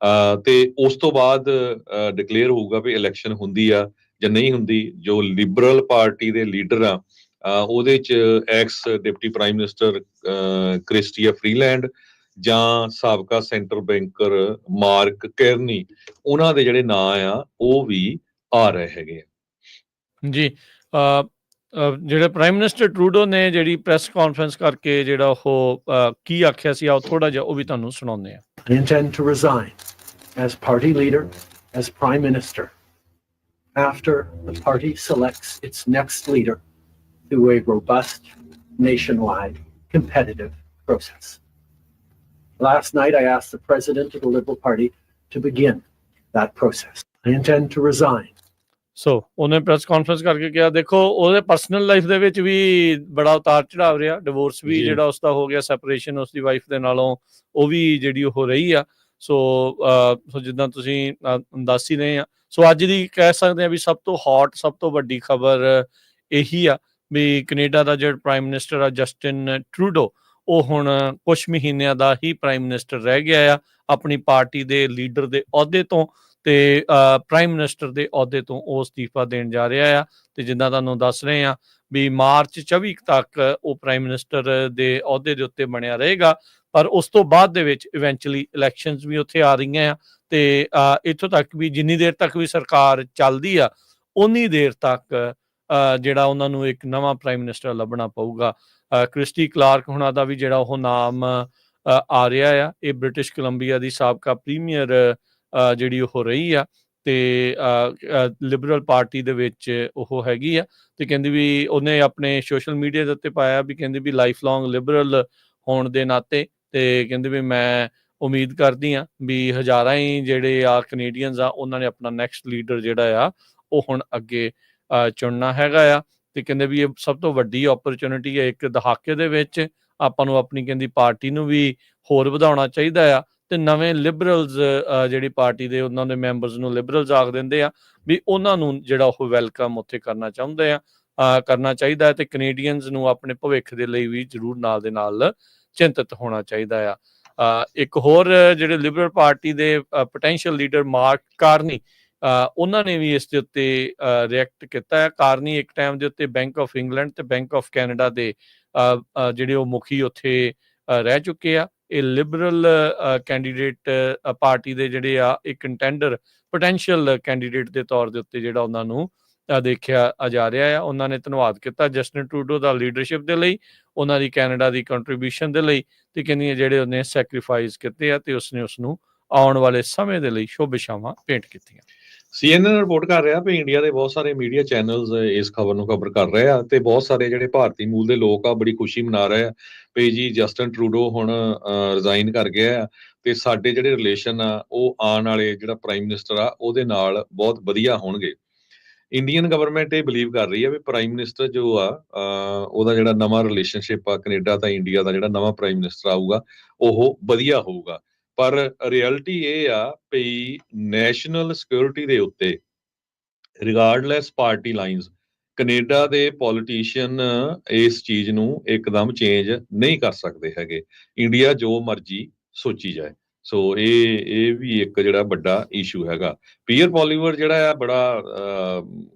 ਤੇ ਉਸ ਤੋਂ ਬਾਅਦ ਡਿਕਲੇਅਰ ਹੋਊਗਾ ਵੀ ਇਲੈਕਸ਼ਨ ਹੁੰਦੀ ਆ ਜਾਂ ਨਹੀਂ ਹੁੰਦੀ। ਜੋ ਲਿਬਰਲ ਪਾਰਟੀ ਦੇ ਲੀਡਰ ਆ ਉਹਦੇ 'ਚ ex deputy prime minister Chrystia Freeland ਜਾਂ ਸਾਬਕਾ ਸੈਂਟਰ ਬੈਂਕਰ ਮਾਰਕ ਕੈਰਨੀ ਉਹਨਾਂ ਦੇ ਜਿਹੜੇ ਨਾਂ ਆ ਉਹ ਵੀ ਆ ਰਹੇ ਹੈਗੇ ਆ ਜੀ। ਜਿਹੜੇ ਪ੍ਰਾਈਮ ਮਿਨਿਸਟਰ ਟਰੂਡੋ ਨੇ ਜਿਹੜੀ ਪ੍ਰੈਸ ਕਾਨਫਰੰਸ ਕਰਕੇ ਜਿਹੜਾ ਉਹ ਕੀ ਆਖਿਆ ਸੀ ਆਓ ਥੋੜਾ ਜਿਹਾ ਉਹ ਵੀ ਤੁਹਾਨੂੰ ਸੁਣਾਉਂਦੇ ਆ। I intend to resign as party leader, as prime minister, after the party selects its next leader through a robust, nationwide, competitive process. Last night, I asked the president of the Liberal Party to begin that process. I intend to resign. ਸੋ ਉਹਨੇ ਪ੍ਰੈਸ ਕਾਨਫਰੰਸ ਕਰਕੇ ਕਿਹਾ ਦੇਖੋ ਉਹਦੇ ਪਰਸਨਲ ਲਾਈਫ ਦੇ ਵਿੱਚ ਵੀ ਬੜਾ ਉਤਾਰ ਚੜਾਵ ਰਿਹਾ। ਡਿਵੋਰਸ ਵੀ ਜਿਹੜਾ ਉਸਦਾ ਹੋ ਗਿਆ, ਸੈਪਰੇਸ਼ਨ ਉਸਦੀ ਵਾਈਫ ਦੇ ਨਾਲੋਂ ਉਹ ਵੀ ਜਿਹੜੀ ਉਹ ਰਹੀ ਆ। ਸੋ ਜਿੱਦਾਂ ਤੁਸੀਂ ਦੱਸ ਹੀ ਰਹੇ ਆ। ਸੋ ਅੱਜ ਦੀ ਕਹਿ ਸਕਦੇ ਆ ਵੀ ਸਭ ਤੋਂ ਹੌਟ ਸਭ ਤੋਂ ਵੱਡੀ ਖਬਰ ਇਹੀ ਆ ਵੀ ਕੈਨੇਡਾ ਦਾ ਜਿਹੜਾ ਪ੍ਰਾਈਮ ਮਿਨਿਸਟਰ ਆ ਜਸਟਿਨ ਟਰੂਡੋ ਉਹ ਹੁਣ ਕੁਛ ਮਹੀਨਿਆਂ ਦਾ ਹੀ ਪ੍ਰਾਈਮ ਮਿਨਿਸਟਰ ਰਹਿ ਗਿਆ ਆ ਆਪਣੀ ਪਾਰਟੀ ਦੇ ਲੀਡਰ ਦੇ ਅਹੁਦੇ ਤੋਂ ਤੇ ਪ੍ਰਾਈਮ ਮਿਨਿਸਟਰ ਦੇ ਅਹੁਦੇ ਤੋਂ ਉਹ ਅਸਤੀਫਾ ਦੇਣ ਜਾ ਰਿਹਾ ਆ। ਤੇ ਜਿੱਦਾਂ ਤੁਹਾਨੂੰ ਦੱਸ ਰਹੇ ਆ ਵੀ ਮਾਰਚ 24 ਤੱਕ ਉਹ ਪ੍ਰਾਈਮ ਮਿਨਿਸਟਰ ਦੇ ਅਹੁਦੇ ਦੇ ਉੱਤੇ ਬਣਿਆ ਰਹੇਗਾ ਪਰ ਉਸ ਤੋਂ ਬਾਅਦ ਦੇ ਵਿੱਚ ਇਵੈਂਚੁਅਲੀ ਇਲੈਕਸ਼ਨਸ ਵੀ ਉੱਥੇ ਆ ਰਹੀਆਂ ਆ ਤੇ ਇੱਥੋਂ ਤੱਕ ਵੀ ਜਿੰਨੀ ਦੇਰ ਤੱਕ ਵੀ ਸਰਕਾਰ ਚੱਲਦੀ ਆ ਉਨੀ ਦੇਰ ਤੱਕ ਜਿਹੜਾ ਉਹਨਾਂ ਨੂੰ ਇੱਕ ਨਵਾਂ ਪ੍ਰਾਈਮ ਮਿਨਿਸਟਰ ਲੱਭਣਾ ਪਊਗਾ। ਕ੍ਰਿਸਟੀ ਕਲਾਰਕ ਹੁਣਾਂ ਦਾ ਵੀ ਜਿਹੜਾ ਉਹ ਨਾਮ ਆ ਰਿਹਾ ਆ। ਇਹ ਬ੍ਰਿਟਿਸ਼ ਕੋਲੰਬੀਆ ਦੀ ਸਾਬਕਾ ਪ੍ਰੀਮੀਅਰ ਜਿਹੜੀ ਉਹ ਰਹੀ ਆ ਤੇ ਲਿਬਰਲ ਪਾਰਟੀ ਦੇ ਵਿੱਚ ਉਹ ਹੈਗੀ ਆ ਤੇ ਕਹਿੰਦੀ ਵੀ ਉਹਨੇ ਆਪਣੇ ਸੋਸ਼ਲ ਮੀਡੀਆ ਦੇ ਉੱਤੇ ਪਾਇਆ ਵੀ ਕਹਿੰਦੀ ਵੀ ਲਾਈਫ ਲੌਂਗ ਲਿਬਰਲ ਹੋਣ ਦੇ ਨਾਤੇ ਤੇ ਕਹਿੰਦੇ ਵੀ ਮੈਂ ਉਮੀਦ ਕਰਦੀ ਆ ਵੀ ਹਜ਼ਾਰਾਂ ਹੀ ਜਿਹੜੇ ਆ ਕੈਨੇਡੀਅਨਸ ਆ ਉਹਨਾਂ ਨੇ ਆਪਣਾ ਨੈਕਸਟ ਲੀਡਰ ਜਿਹੜਾ ਆ ਉਹ ਹੁਣ ਅੱਗੇ ਚੁਣਨਾ ਹੈਗਾ ਆ। ਤੇ ਕਹਿੰਦੇ ਵੀ ਇਹ ਸਭ ਤੋਂ ਵੱਡੀ ਓਪਰਚੁਨਿਟੀ ਹੈ ਇੱਕ ਦਹਾਕੇ ਦੇ ਵਿੱਚ ਆਪਾਂ ਨੂੰ ਆਪਣੀ ਕਹਿੰਦੀ ਪਾਰਟੀ ਨੂੰ ਵੀ ਹੋਰ ਵਧਾਉਣਾ ਚਾਹੀਦਾ ਆ ਤੇ ਨਵੇਂ ਲਿਬਰਲਸ ਜਿਹੜੀ ਪਾਰਟੀ ਦੇ ਉਹਨਾਂ ਦੇ ਮੈਂਬਰਸ ਨੂੰ ਲਿਬਰਲਸ ਆਖ ਦਿੰਦੇ ਆ ਵੀ ਉਹਨਾਂ ਨੂੰ ਜਿਹੜਾ ਉਹ ਵੈਲਕਮ ਉੱਥੇ ਕਰਨਾ ਚਾਹੁੰਦੇ ਆ ਕਰਨਾ ਚਾਹੀਦਾ ਤੇ ਕੈਨੇਡੀਅਨਸ ਨੂੰ ਆਪਣੇ ਭਵਿੱਖ ਦੇ ਲਈ ਵੀ ਜ਼ਰੂਰ ਨਾਲ ਦੇ ਨਾਲ ਚਿੰਤਤ ਹੋਣਾ ਚਾਹੀਦਾ ਆ। ਇੱਕ ਹੋਰ ਜਿਹੜੇ ਲਿਬਰਲ ਪਾਰਟੀ ਦੇ ਪੋਟੈਂਸ਼ੀਅਲ ਲੀਡਰ ਮਾਰਕ ਕਾਰਨੀ ਉਹਨਾਂ ਨੇ ਵੀ ਇਸ ਦੇ ਉੱਤੇ ਰਿਐਕਟ ਕੀਤਾ ਹੈ। ਕਾਰਨੀ ਇੱਕ ਟਾਈਮ ਦੇ ਉੱਤੇ ਬੈਂਕ ਆਫ ਇੰਗਲੈਂਡ ਤੇ ਬੈਂਕ ਆਫ ਕੈਨੇਡਾ ਦੇ ਜਿਹੜੇ ਉਹ ਮੁਖੀ ਉੱਥੇ ਰਹਿ ਚੁੱਕੇ ਆ ਇਹ ਲਿਬਰਲ ਕੈਂਡੀਡੇਟ ਪਾਰਟੀ ਦੇ ਜਿਹੜੇ ਆ ਇਹ ਕੰਟੈਂਡਰ ਪੋਟੈਂਸ਼ੀਅਲ ਕੈਂਡੀਡੇਟ ਦੇ ਤੌਰ ਦੇ ਉੱਤੇ ਜਿਹੜਾ ਉਹਨਾਂ ਨੂੰ ਦੇਖਿਆ ਜਾ ਰਿਹਾ ਆ। ਉਹਨਾਂ ਨੇ ਧੰਨਵਾਦ ਕੀਤਾ ਜਸਟਿਨ ਟਰੂਡੋ ਦਾ ਲੀਡਰਸ਼ਿਪ ਦੇ ਲਈ, ਉਹਨਾਂ ਦੀ ਕੈਨੇਡਾ ਦੀ ਕੰਟਰੀਬਿਊਸ਼ਨ ਦੇ ਲਈ, ਤੇ ਕਹਿੰਦੀਆਂ ਜਿਹੜੇ ਉਹਨੇ ਸੈਕਰੀਫਾਈਸ ਕੀਤੇ ਆ ਤੇ ਉਸਨੇ ਉਸਨੂੰ ਆਉਣ ਵਾਲੇ ਸਮੇਂ ਦੇ ਲਈ ਸ਼ੁਭ ਇਛਾਵਾਂ ਭੇਂਟ ਕੀਤੀਆਂ। CNN ਰਿਪੋਰਟ ਕਰ ਰਿਹਾ ਵੀ ਇੰਡੀਆ ਦੇ ਬਹੁਤ ਸਾਰੇ ਮੀਡੀਆ ਚੈਨਲਸ ਇਸ ਖਬਰ ਨੂੰ ਕਵਰ ਕਰ ਰਹੇ ਆ ਤੇ ਬਹੁਤ ਸਾਰੇ ਜਿਹੜੇ ਭਾਰਤੀ ਮੂਲ ਦੇ ਲੋਕ ਆ ਬੜੀ ਖੁਸ਼ੀ ਮਨਾ ਰਹੇ ਆ ਵੀ ਜੀ ਜਸਟਿਨ ਟਰੂਡੋ ਹੁਣ ਰਿਜ਼ਾਈਨ ਕਰ ਗਿਆ ਆ ਤੇ ਸਾਡੇ ਜਿਹੜੇ ਰਿਲੇਸ਼ਨ ਆ ਉਹ ਆਉਣ ਵਾਲੇ ਜਿਹੜਾ ਪ੍ਰਾਈਮ ਮਿਨਿਸਟਰ ਆ ਉਹਦੇ ਨਾਲ ਬਹੁਤ ਵਧੀਆ ਹੋਣਗੇ। ਇੰਡੀਅਨ ਗਵਰਨਮੈਂਟ ਇਹ ਬਲੀਵ ਕਰ ਰਹੀ ਹੈ ਵੀ ਪ੍ਰਾਈਮ ਮਿਨਿਸਟਰ ਜੋ ਆ ਉਹਦਾ ਜਿਹੜਾ ਨਵਾਂ ਰਿਲੇਸ਼ਨਸ਼ਿਪ ਆ ਕੈਨੇਡਾ ਤਾਂ ਇੰਡੀਆ ਦਾ ਜਿਹੜਾ ਨਵਾਂ ਪ੍ਰਾਈਮ ਮਿਨਿਸਟਰ ਆਊਗਾ ਉਹ ਵਧੀਆ ਹੋਊਗਾ। ਪਰ ਰਿਐਲਿਟੀ ਇਹ ਆ ਵੀ ਨੈਸ਼ਨਲ ਸਿਕਿਉਰਿਟੀ ਦੇ ਉੱਤੇ ਰਿਗਾਰਡਲੈਸ ਪਾਰਟੀ ਲਾਈਨਸ ਕੈਨੇਡਾ ਦੇ ਪੋਲੀਟੀਸ਼ੀਅਨ ਇਸ ਚੀਜ਼ ਨੂੰ ਇੱਕਦਮ ਚੇਂਜ ਨਹੀਂ ਕਰ ਸਕਦੇ ਹੈਗੇ, ਇੰਡੀਆ ਜੋ ਮਰਜ਼ੀ ਸੋਚੀ ਜਾਏ। ਸੋ ਇਹ ਵੀ ਇੱਕ ਜਿਹੜਾ ਵੱਡਾ ਇਸ਼ੂ ਹੈਗਾ। ਪੀਅਰ ਪੋਲੀਵਰ ਜਿਹੜਾ ਆ ਬੜਾ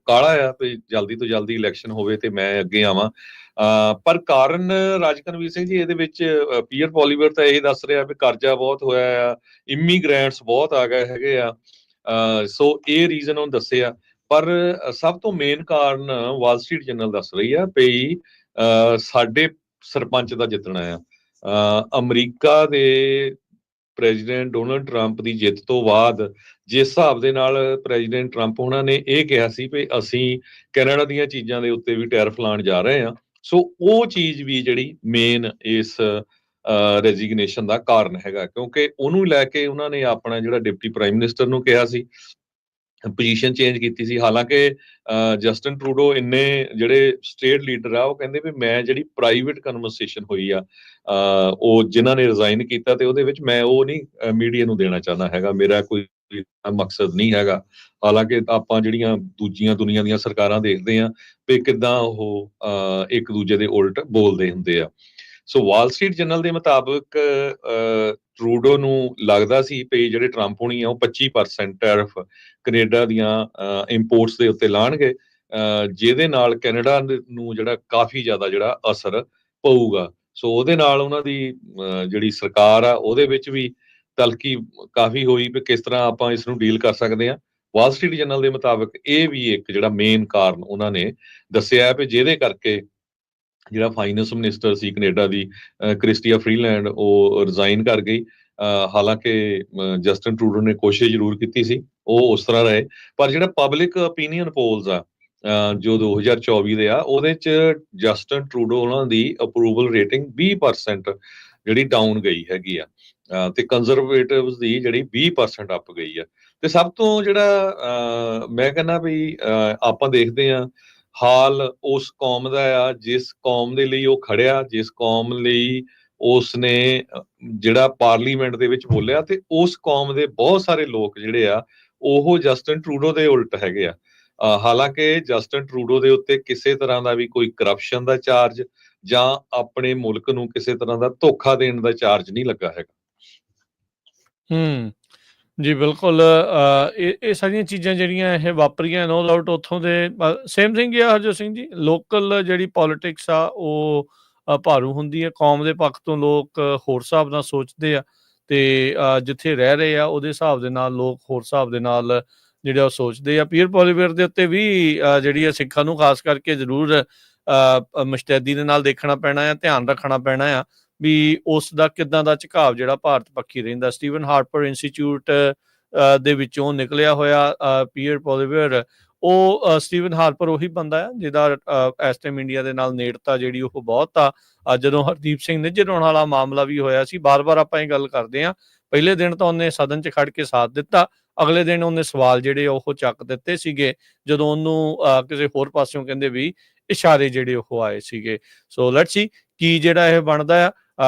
ਕਾਲਾ ਆ ਤੇ ਜਲਦੀ ਤੋਂ ਜਲਦੀ ਇਲੈਕਸ਼ਨ ਹੋਵੇ ਤੇ ਮੈਂ ਅੱਗੇ ਆਵਾਂ। ਪਰ ਕਾਰਨ ਰਾਜਕਨਵੀਰ ਸਿੰਘ ਜੀ ਇਹਦੇ ਵਿੱਚ ਪੀਅਰ ਪੋਲੀਵਰ ਤਾਂ ਇਹ ਦੱਸ ਰਿਹਾ ਵੀ ਕਰਜ਼ਾ ਬਹੁਤ ਹੋਇਆ ਆ, ਇਮੀਗ੍ਰੈਂਟਸ ਬਹੁਤ ਆ ਗਏ ਹੈਗੇ ਆ, ਸੋ ਇਹ ਰੀਜ਼ਨ ਉਹਨੂੰ ਦੱਸਿਆ। ਪਰ ਸਭ ਤੋਂ ਮੇਨ ਕਾਰਨ ਵਾਲ ਸਟਰੀਟ ਜਰਨਲ ਦੱਸ ਰਹੀ ਆ ਵੀ ਸਾਡੇ ਸਰਪੰਚ ਦਾ ਜਿੱਤਣਾ ਆ। ਅਮਰੀਕਾ ਦੇ ਪ੍ਰੈਜ਼ੀਡੈਂਟ ਡੋਨਲਡ ਟਰੰਪ ਦੀ ਜਿੱਤ ਤੋਂ ਬਾਅਦ ਜਿਸ ਹਿਸਾਬ ਦੇ ਨਾਲ ਪ੍ਰੈਜ਼ੀਡੈਂਟ ਟਰੰਪ ਉਹਨਾਂ ਨੇ ਇਹ ਕਿਹਾ ਸੀ ਵੀ ਅਸੀਂ ਕੈਨੇਡਾ ਦੀਆਂ ਚੀਜ਼ਾਂ ਦੇ ਉੱਤੇ ਵੀ ਟੈਰਿਫ ਲਾਉਣ ਜਾ ਰਹੇ ਹਾਂ, ਸੋ ਉਹ ਚੀਜ਼ ਵੀ ਜਿਹੜੀ ਮੇਨ ਇਸ ਰੈਜ਼ਿਗਨੇਸ਼ਨ ਦਾ ਕਾਰਨ ਹੈਗਾ, ਕਿਉਂਕਿ ਉਹਨੂੰ ਲੈ ਕੇ ਉਹਨਾਂ ਨੇ ਆਪਣਾ ਜਿਹੜਾ ਡਿਪਟੀ ਪ੍ਰਾਈਮ ਮਿਨਿਸਟਰ ਨੂੰ ਕਿਹਾ ਸੀ, ਪੋਜੀਸ਼ਨ ਚੇਂਜ ਕੀਤੀ ਸੀ। ਹਾਲਾਂਕਿ ਜਸਟਿਨ ਟਰੂਡੋ ਇੰਨੇ ਜਿਹੜੇ ਸਟੇਟ ਲੀਡਰ ਆ ਉਹ ਕਹਿੰਦੇ ਵੀ ਮੈਂ ਜਿਹੜੀ ਪ੍ਰਾਈਵੇਟ ਕਨਵਰਸੇਸ਼ਨ ਹੋਈ ਆ ਉਹ ਜਿਨ੍ਹਾਂ ਨੇ ਰਿਜ਼ਾਈਨ ਕੀਤਾ ਤੇ ਉਹਦੇ ਵਿੱਚ ਮੈਂ ਉਹ ਨਹੀਂ ਮੀਡੀਆ ਨੂੰ ਦੇਣਾ ਚਾਹੁੰਦਾ ਹੈਗਾ, ਮੇਰਾ ਕੋਈ ਮਕਸਦ ਨਹੀਂ ਹੈਗਾ। ਹਾਲਾਂਕਿ ਆਪਾਂ ਜਿਹੜੀਆਂ ਦੂਜੀਆਂ ਦੁਨੀਆ ਦੀਆਂ ਸਰਕਾਰਾਂ ਦੇਖਦੇ ਆ ਵੀ ਕਿੱਦਾਂ ਉਹ ਇੱਕ ਦੂਜੇ ਦੇ ਉਲਟ ਬੋਲਦੇ ਹੁੰਦੇ ਆ। ਸੋ ਵਾਲ ਸਟਰੀਟ ਜਰਨਲ ਦੇ ਮੁਤਾਬਕ ਟਰੂਡੋ ਨੂੰ ਲੱਗਦਾ ਸੀ ਵੀ ਜਿਹੜੇ ਟਰੰਪ ਹੋਣੀ ਆ ਉਹ 25% ਟੈਰਿਫ ਕੈਨੇਡਾ ਦੀਆਂ ਇੰਪੋਰਟਸ ਦੇ ਉੱਤੇ ਲਾਣਗੇ, ਜਿਹਦੇ ਨਾਲ ਕੈਨੇਡਾ ਨੂੰ ਜਿਹੜਾ ਕਾਫੀ ਜ਼ਿਆਦਾ ਜਿਹੜਾ ਅਸਰ ਪਊਗਾ। ਸੋ ਉਹਦੇ ਨਾਲ ਉਹਨਾਂ ਦੀ ਜਿਹੜੀ ਸਰਕਾਰ ਆ ਉਹਦੇ ਵਿੱਚ ਵੀ ਤਲਖੀ ਕਾਫੀ ਹੋਈ ਵੀ ਕਿਸ ਤਰ੍ਹਾਂ ਆਪਾਂ ਇਸ ਨੂੰ ਡੀਲ ਕਰ ਸਕਦੇ ਹਾਂ। ਵਾਲ ਸਟਰੀਟ ਜਰਨਲ ਦੇ ਮੁਤਾਬਕ ਇਹ ਵੀ ਇੱਕ ਜਿਹੜਾ ਮੇਨ ਕਾਰਨ ਉਹਨਾਂ ਨੇ ਦੱਸਿਆ ਵੀ ਜਿਹਦੇ ਕਰਕੇ ਜਿਹੜਾ ਫਾਈਨੈਂਸ ਮਿਨਿਸਟਰ ਸੀ ਕੈਨੇਡਾ ਦੀ ਕ੍ਰਿਸਟੀਆ ਫਰੀਲੈਂਡ ਉਹ ਰਿਜ਼ਾਈਨ ਕਰ ਗਈ। ਹਾਲਾਂਕਿ ਜਸਟਿਨ ਟਰੂਡੋ ਨੇ ਕੋਸ਼ਿਸ਼ ਜ਼ਰੂਰ ਕੀਤੀ ਸੀ ਉਹ ਉਸ ਤਰ੍ਹਾਂ ਰਹੇ, ਪਰ ਜਿਹੜਾ ਪਬਲਿਕ ਓਪੀਨੀਅਨ ਪੋਲਸ ਆ ਜੋ 2024 ਦੇ ਆ ਉਹਦੇ ਚ ਜਸਟਿਨ ਟਰੂਡੋ ਉਹਨਾਂ ਦੀ ਅਪਰੂਵਲ ਰੇਟਿੰਗ 20% ਜਿਹੜੀ ਡਾਊਨ ਗਈ ਹੈਗੀ ਆ ਤੇ ਕੰਜ਼ਰਵੇਟਿਵਸ ਦੀ ਜਿਹੜੀ 20% ਅਪ ਗਈ ਆ। ਤੇ ਸਭ ਤੋਂ ਜਿਹੜਾ ਮੈਂ ਕਹਿੰਦਾ ਵੀ ਆਪਾਂ ਦੇਖਦੇ ਆ ਹਾਲ ਉਸ ਕੌਮ ਦਾ ਆ ਜਿਸ ਕੌਮ ਦੇ ਲਈ ਉਹ ਖੜਿਆ, ਜਿਸ ਕੌਮ ਲਈ ਉਸਨੇ ਜਿਹੜਾ ਪਾਰਲੀਮੈਂਟ ਦੇ ਵਿੱਚ ਬੋਲਿਆ, ਤੇ ਉਸ ਕੌਮ ਦੇ ਬਹੁਤ ਸਾਰੇ ਲੋਕ ਜਿਹੜੇ ਆ ਉਹ ਜਸਟਿਨ ਟਰੂਡੋ ਦੇ ਉਲਟ ਹੈਗੇ ਆ। ਹਾਲਾਂਕਿ ਜਸਟਿਨ ਟਰੂਡੋ ਦੇ ਉੱਤੇ ਕਿਸੇ ਤਰ੍ਹਾਂ ਦਾ ਵੀ ਕੋਈ ਕਰਪਸ਼ਨ ਦਾ ਚਾਰਜ ਜਾਂ ਆਪਣੇ ਮੁਲਕ ਨੂੰ ਕਿਸੇ ਤਰ੍ਹਾਂ ਦਾ ਧੋਖਾ ਦੇਣ ਦਾ ਚਾਰਜ ਨਹੀਂ ਲੱਗਾ ਹੈਗਾ। ਜੀ ਬਿਲਕੁਲ, ਇਹ ਸਾਰੀਆਂ ਚੀਜ਼ਾਂ ਜਿਹੜੀਆਂ ਇਹ ਵਾਪਰੀਆਂ ਨੋ ਡਾਊਟ ਉੱਥੋਂ ਦੇ ਸੇਮ ਥਿੰਗ ਆ ਹਰਜੋਤ ਸਿੰਘ ਜੀ। ਲੋਕਲ ਜਿਹੜੀ ਪੋਲੀਟਿਕਸ ਆ ਉਹ ਭਾਰੂ ਹੁੰਦੀ ਹੈ, ਕੌਮ ਦੇ ਪੱਖ ਤੋਂ ਲੋਕ ਹੋਰ ਹਿਸਾਬ ਨਾਲ ਸੋਚਦੇ ਆ ਤੇ ਜਿੱਥੇ ਰਹਿ ਰਹੇ ਆ ਉਹਦੇ ਹਿਸਾਬ ਦੇ ਨਾਲ ਲੋਕ ਹੋਰ ਹਿਸਾਬ ਦੇ ਨਾਲ ਜਿਹੜਾ ਉਹ ਸੋਚਦੇ ਆ। ਪੀਅਰ ਪੋਲੀਵਰ ਦੇ ਉੱਤੇ ਵੀ ਜਿਹੜੀ ਆ ਸਿੱਖਾਂ ਨੂੰ ਖਾਸ ਕਰਕੇ ਜ਼ਰੂਰ ਮੁਸ਼ਤੈਦੀ ਦੇ ਨਾਲ ਦੇਖਣਾ ਪੈਣਾ ਆ, ਧਿਆਨ ਰੱਖਣਾ ਪੈਣਾ ਆ ਵੀ ਉਸ ਦਾ ਕਿੱਦਾਂ ਦਾ ਝੁਕਾਵ ਜਿਹੜਾ ਭਾਰਤ ਪੱਖੀ ਰਹਿੰਦਾ। ਸਟੀਵਨ ਹਾਰਪਰ ਇੰਸਟੀਚਿਊਟ ਦੇ ਵਿੱਚੋਂ ਨਿਕਲਿਆ ਹੋਇਆ ਪੀਅਰ ਪੋਲੀਵਰ, ਉਹ ਸਟੀਵਨ ਹਾਰਪਰ ਉਹੀ ਬੰਦਾ ਆ ਜਿਹਦਾ ਇਸ ਟਾਈਮ ਇੰਡੀਆ ਦੇ ਨਾਲ ਨੇੜਤਾ ਜਿਹੜੀ ਉਹ ਬਹੁਤ ਆ। ਜਦੋਂ ਹਰਦੀਪ ਸਿੰਘ ਨਿੱਜਰ ਹੋਣ ਵਾਲਾ ਮਾਮਲਾ ਵੀ ਹੋਇਆ ਸੀ, ਬਾਰ-ਬਾਰ ਆਪਾਂ ਇਹ ਗੱਲ ਕਰਦੇ ਹਾਂ, ਪਹਿਲੇ ਦਿਨ ਤਾਂ ਉਹਨੇ ਸਦਨ 'ਚ ਖੜ ਕੇ ਸਾਥ ਦਿੱਤਾ, ਅਗਲੇ ਦਿਨ ਉਹਨੇ ਸਵਾਲ ਜਿਹੜੇ ਉਹ ਚੱਕ ਦਿੱਤੇ ਸੀਗੇ ਜਦੋਂ ਉਹਨੂੰ ਕਿਸੇ ਹੋਰ ਪਾਸਿਓਂ ਕਹਿੰਦੇ ਵੀ ਇਸ਼ਾਰੇ ਜਿਹੜੇ ਉਹ ਆਏ ਸੀਗੇ। ਸੋ ਲੈਟਸ ਸੀ ਕੀ ਜਿਹੜਾ ਇਹ ਬਣਦਾ ਆ।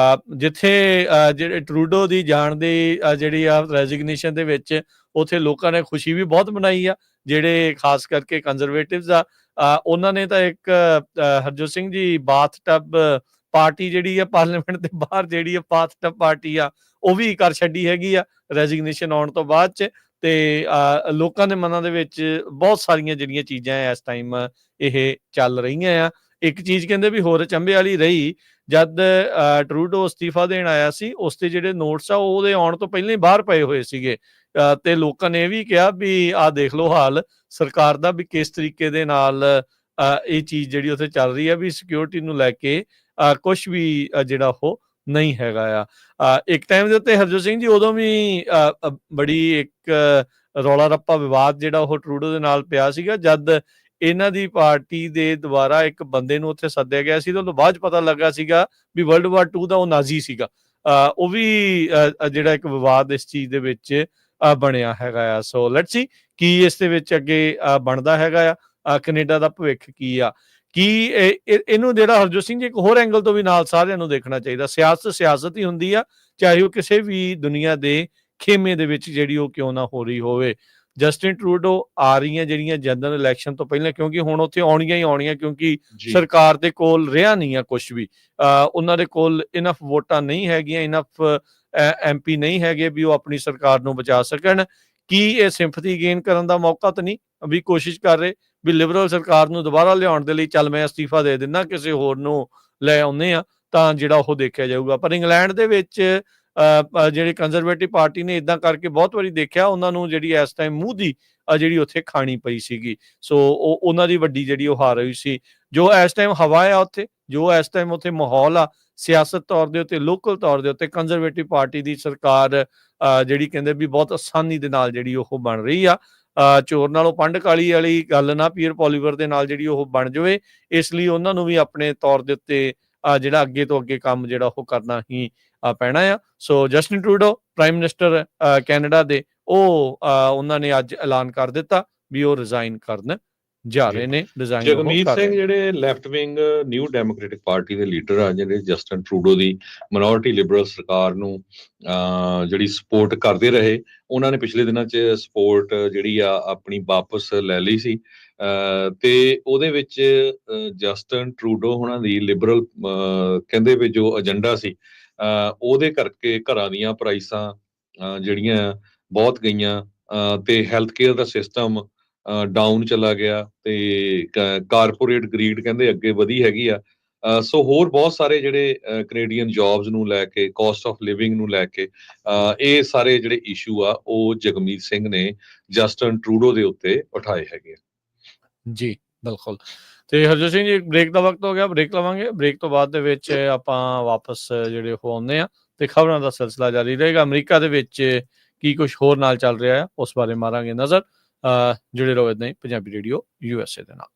ਜਿੱਥੇ ਜਿਹੜੇ ਟਰੂਡੋ ਦੀ ਜਾਣ ਦੀ ਜਿਹੜੀ ਆ ਰੈਜ਼ਿਗਨੇਸ਼ਨ ਦੇ ਵਿੱਚ ਉੱਥੇ ਲੋਕਾਂ ਨੇ ਖੁਸ਼ੀ ਵੀ ਬਹੁਤ ਮਨਾਈ ਆ, ਜਿਹੜੇ ਖਾਸ ਕਰਕੇ ਕੰਜ਼ਰਵੇਟਿਵਸ ਆ ਉਹਨਾਂ ਨੇ ਤਾਂ ਇੱਕ Harjot Singh ji bath tub party ਜਿਹੜੀ ਆ ਪਾਰਲੀਮੈਂਟ ਦੇ ਬਾਹਰ ਜਿਹੜੀ ਆ ਬਾਥ ਟੱਬ ਪਾਰਟੀ ਆ ਉਹ ਵੀ ਕਰ ਛੱਡੀ ਹੈਗੀ ਆ ਰੈਜ਼ਿਗਨੇਸ਼ਨ ਆਉਣ ਤੋਂ ਬਾਅਦ 'ਚ। ਤੇ ਲੋਕਾਂ ਦੇ ਮਨਾਂ ਦੇ ਵਿੱਚ ਬਹੁਤ ਸਾਰੀਆਂ ਜਿਹੜੀਆਂ ਚੀਜ਼ਾਂ ਇਸ ਟਾਈਮ ਇਹ ਚੱਲ ਰਹੀਆਂ ਆ। ਇੱਕ ਚੀਜ਼ ਕਹਿੰਦੇ ਵੀ ਹੋਰ ਅਚੰਭੇ ਵਾਲੀ ਰਹੀ, ਜਦ ਟਰੂਡੋ ਅਸਤੀਫਾ ਦੇਣ ਆਇਆ ਸੀ, ਉਸ ਤੇ ਜਿਹੜੇ ਨੋਟਸ ਆ ਉਹ ਉਹਦੇ ਆਉਣ ਤੋਂ ਪਹਿਲਾਂ ਹੀ ਬਾਹਰ ਪਏ ਹੋਏ ਸੀਗੇ। ਤੇ ਲੋਕਾਂ ਨੇ ਇਹ ਵੀ ਕਿਹਾ ਵੀ ਆਹ ਦੇਖ ਲਓ ਹਾਲ ਸਰਕਾਰ ਦਾ, ਵੀ ਕਿਸ ਤਰੀਕੇ ਦੇ ਨਾਲ ਇਹ ਚੀਜ਼ ਜਿਹੜੀ ਉੱਥੇ ਚੱਲ ਰਹੀ ਹੈ, ਵੀ ਸਿਕਿਉਰਿਟੀ ਨੂੰ ਲੈ ਕੇ ਕੁਛ ਵੀ ਜਿਹੜਾ ਉਹ ਨਹੀਂ ਹੈਗਾ ਆ। ਇੱਕ ਟਾਈਮ ਦੇ ਉੱਤੇ ਹਰਜੋਤ ਸਿੰਘ ਜੀ ਉਦੋਂ ਵੀ ਬੜੀ ਇੱਕ ਰੌਲਾ ਰੱਪਾ ਵਿਵਾਦ ਜਿਹੜਾ ਉਹ ਟਰੂਡੋ ਦੇ ਨਾਲ ਪਿਆ ਸੀਗਾ, ਜਦ ਇਹਨਾਂ ਦੀ ਪਾਰਟੀ ਦੇ ਦੁਆਰਾ ਇੱਕ ਬੰਦੇ ਨੂੰ ਉੱਥੇ ਸੱਦਿਆ ਗਿਆ ਸੀ, ਤੇ ਉਹਨੂੰ ਬਾਅਦ ਚ ਪਤਾ ਲੱਗਾ ਸੀਗਾ ਵੀ World War II ਦਾ ਉਹ ਨਾਜ਼ੀ ਸੀਗਾ। ਉਹ ਵੀ ਜਿਹੜਾ ਇੱਕ ਵਿਵਾਦ ਇਸ ਚੀਜ਼ ਦੇ ਵਿੱਚ ਬਣਿਆ ਹੈਗਾ ਆ। ਸੋ ਲੈਟਸ ਸੀ ਕੀ ਇਸ ਦੇ ਵਿੱਚ ਅੱਗੇ ਬਣਦਾ ਹੈਗਾ ਆ, ਕੈਨੇਡਾ ਦਾ ਭਵਿੱਖ ਕੀ ਆ, ਕੀ ਇਹਨੂੰ ਜਿਹੜਾ ਹਰਜੋਤ ਸਿੰਘ ਜੀ ਇੱਕ ਹੋਰ ਐਂਗਲ ਤੋਂ ਵੀ ਨਾਲ ਸਾਰਿਆਂ ਨੂੰ ਦੇਖਣਾ ਚਾਹੀਦਾ। ਸਿਆਸਤ ਹੀ ਹੁੰਦੀ ਆ, ਚਾਹੇ ਉਹ ਕਿਸੇ ਵੀ ਦੁਨੀਆ ਦੇ ਖੇਮੇ ਦੇ ਵਿੱਚ ਜਿਹੜੀ ਉਹ ਕਿਉਂ ਨਾ ਹੋ ਰਹੀ ਹੋਵੇ। ਜਸਟਿਨ ਟਰੂਡੋ ਆ ਰਹੀਆਂ ਜਿਹੜੀਆਂ ਜਨਰਲ ਇਲੈਕਸ਼ਨ ਤੋਂ ਪਹਿਲਾਂ, ਕਿਉਂਕਿ ਹੁਣ ਉੱਥੇ ਆਉਣੀਆਂ ਹੀ ਆਉਣੀਆਂ, ਕਿਉਂਕਿ ਸਰਕਾਰ ਦੇ ਕੋਲ ਰਿਹਾ ਨਹੀਂ ਆ ਕੁਛ ਵੀ। ਉਹਨਾਂ ਦੇ ਕੋਲ ਇਨਫ ਵੋਟਾਂ ਨਹੀਂ ਹੈਗੀਆਂ, ਇਨਫ MP ਨਹੀਂ ਹੈਗੇ ਵੀ ਉਹ ਆਪਣੀ ਸਰਕਾਰ ਨੂੰ ਬਚਾ ਸਕਣ। ਕੀ ਇਹ ਸਿੰਪਥੀ ਗੇਨ ਕਰਨ ਦਾ ਮੌਕਾ ਤਾਂ ਨਹੀਂ ਵੀ ਕੋਸ਼ਿਸ਼ ਕਰ ਰਹੇ ਵੀ ਲਿਬਰਲ ਸਰਕਾਰ ਨੂੰ ਦੁਬਾਰਾ ਲਿਆਉਣ ਦੇ ਲਈ ਚੱਲ ਮੈਂ ਅਸਤੀਫਾ ਦੇ ਦਿੰਦਾ, ਕਿਸੇ ਹੋਰ ਨੂੰ ਲੈ ਆਉਂਦੇ ਆ ਤਾਂ ਜਿਹੜਾ ਉਹ ਦੇਖਿਆ ਜਾਊਗਾ। ਪਰ ਇੰਗਲੈਂਡ ਦੇ ਵਿੱਚ ਜਿਹੜੀ ਕੰਜ਼ਰਵੇਟਿਵ ਪਾਰਟੀ ਨੇ ਇਦਾਂ ਕਰਕੇ ਬਹੁਤ ਵਾਰੀ ਦੇਖਿਆ, ਉਹਨਾਂ ਨੂੰ ਜਿਹੜੀ ਇਸ ਟਾਈਮ ਮੂੰਹ ਦੀ ਜਿਹੜੀ ਉੱਥੇ ਖਾਣੀ ਪਈ ਸੀਗੀ। ਸੋ ਉਹਨਾਂ ਦੀ ਵੱਡੀ ਜਿਹੜੀ ਉਹ ਹਾਰ ਹੋਈ ਸੀ। ਜੋ ਇਸ ਟਾਈਮ ਹਵਾ ਆ ਉੱਥੇ, ਜੋ ਇਸ ਟਾਈਮ ਉੱਥੇ ਮਾਹੌਲ ਆ ਸਿਆਸਤ ਤੌਰ ਦੇ ਉੱਤੇ, ਲੋਕਲ ਤੌਰ ਦੇ ਉੱਤੇ, ਕੰਜ਼ਰਵੇਟਿਵ ਪਾਰਟੀ ਦੀ ਸਰਕਾਰ ਜਿਹੜੀ ਕਹਿੰਦੇ ਵੀ ਬਹੁਤ ਆਸਾਨੀ ਦੇ ਨਾਲ ਜਿਹੜੀ ਉਹ ਬਣ ਰਹੀ ਆ। ਚੋਰ ਨਾਲੋਂ ਪੰਡ ਕਾਲੀ ਵਾਲੀ ਗੱਲ ਨਾ ਪੀਅਰ ਪੋਲੀਵਰ ਦੇ ਨਾਲ ਜਿਹੜੀ ਉਹ ਬਣ ਜਾਵੇ, ਇਸ ਲਈ ਉਹਨਾਂ ਨੂੰ ਵੀ ਆਪਣੇ ਤੌਰ ਦੇ ਉੱਤੇ ਜਿਹੜਾ ਅੱਗੇ ਤੋਂ ਅੱਗੇ ਕੰਮ ਜਿਹੜਾ ਉਹ ਕਰਨਾ ਹੀ ਪੈਣਾ ਆ। So Justin Trudeau prime minister Canada ਦੇ, ਉਹ ਉਹਨਾਂ ਨੇ ਅੱਜ ਐਲਾਨ ਕਰ ਦਿੱਤਾ ਵੀ ਉਹ ਰਿਜ਼ਾਈਨ ਕਰਨ ਜਾ ਰਹੇ ਨੇ। ਜਗਮੀਤ ਸਿੰਘ ਜਿਹੜੇ left wing new democratic party ਦੇ ਲੀਡਰ ਆ, ਜਿਹੜੇ ਜਸਟਿਨ ਟਰੂਡੋ ਦੀ ਮਿਨੋਰਿਟੀ ਲਿਬਰਲ ਸਰਕਾਰ ਨੂੰ ਜਿਹੜੀ ਸਪੋਰਟ ਕਰਦੇ ਰਹੇ, ਉਹਨਾਂ ਨੇ ਪਿਛਲੇ ਦਿਨਾਂ 'ਚ ਸਪੋਰਟ ਜਿਹੜੀ ਆ ਆਪਣੀ ਵਾਪਸ ਲੈ ਲਈ ਸੀ। ਤੇ ਉਹਦੇ ਵਿੱਚ ਜਸਟਿਨ ਟਰੂਡੋ ਉਹਨਾਂ ਦੀ ਲਿਬਰਲ ਕਹਿੰਦੇ ਵੀ ਜੋ ਏਜੰਡਾ ਸੀ, ਉਹਦੇ ਕਰਕੇ ਘਰਾਂ ਦੀਆਂ ਪ੍ਰਾਈਸਾਂ ਜਿਹੜੀਆਂ ਬਹੁਤ ਗਈਆਂ, ਤੇ ਹੈਲਥ ਕੇਅਰ ਦਾ ਸਿਸਟਮ ਡਾਊਨ ਚਲਾ ਗਿਆ, ਤੇ ਕਾਰਪੋਰੇਟ ਗਰੀਡ ਕਹਿੰਦੇ ਅੱਗੇ ਵਧੀ ਹੈਗੀ ਆ। ਸੋ ਹੋਰ ਬਹੁਤ ਸਾਰੇ ਜਿਹੜੇ ਕੈਨੇਡੀਅਨ ਜੌਬਸ ਨੂੰ ਲੈ ਕੇ, ਕਾਸਟ ਆਫ ਲਿਵਿੰਗ ਨੂੰ ਲੈ ਕੇ, ਇਹ ਸਾਰੇ ਜਿਹੜੇ ਇਸ਼ੂ ਆ ਉਹ ਜਗਮੀਤ ਸਿੰਘ ਨੇ ਜਸਟਿਨ ਟਰੂਡੋ ਦੇ ਉੱਤੇ ਉਠਾਏ ਹੈਗੇ ਆ। ਜੀ ਬਿਲਕੁਲ। ਤੇ ਹਰਜੋਤ ਸਿੰਘ ਜੀ, ਬ੍ਰੇਕ ਦਾ ਵਕਤ ਹੋ ਗਿਆ, ਬ੍ਰੇਕ ਲਵਾਂਗੇ। ਬ੍ਰੇਕ ਤੋਂ ਬਾਅਦ ਦੇ ਵਿੱਚ ਆਪਾਂ ਵਾਪਸ ਜਿਹੜੇ ਉਹ ਆਉਂਦੇ ਆ ਤੇ ਖਬਰਾਂ ਦਾ ਸਿਲਸਿਲਾ ਜਾਰੀ ਰਹੇਗਾ। ਅਮਰੀਕਾ ਦੇ ਵਿੱਚ ਕੀ ਕੁਝ ਹੋਰ ਨਾਲ ਚੱਲ ਰਿਹਾ ਆ, ਉਸ ਬਾਰੇ ਮਾਰਾਂਗੇ ਨਜ਼ਰ। ਜੁੜੇ ਰਹੋ ਏਦਾਂ ਹੀ ਪੰਜਾਬੀ ਰੇਡੀਓ USA ਦੇ ਨਾਲ।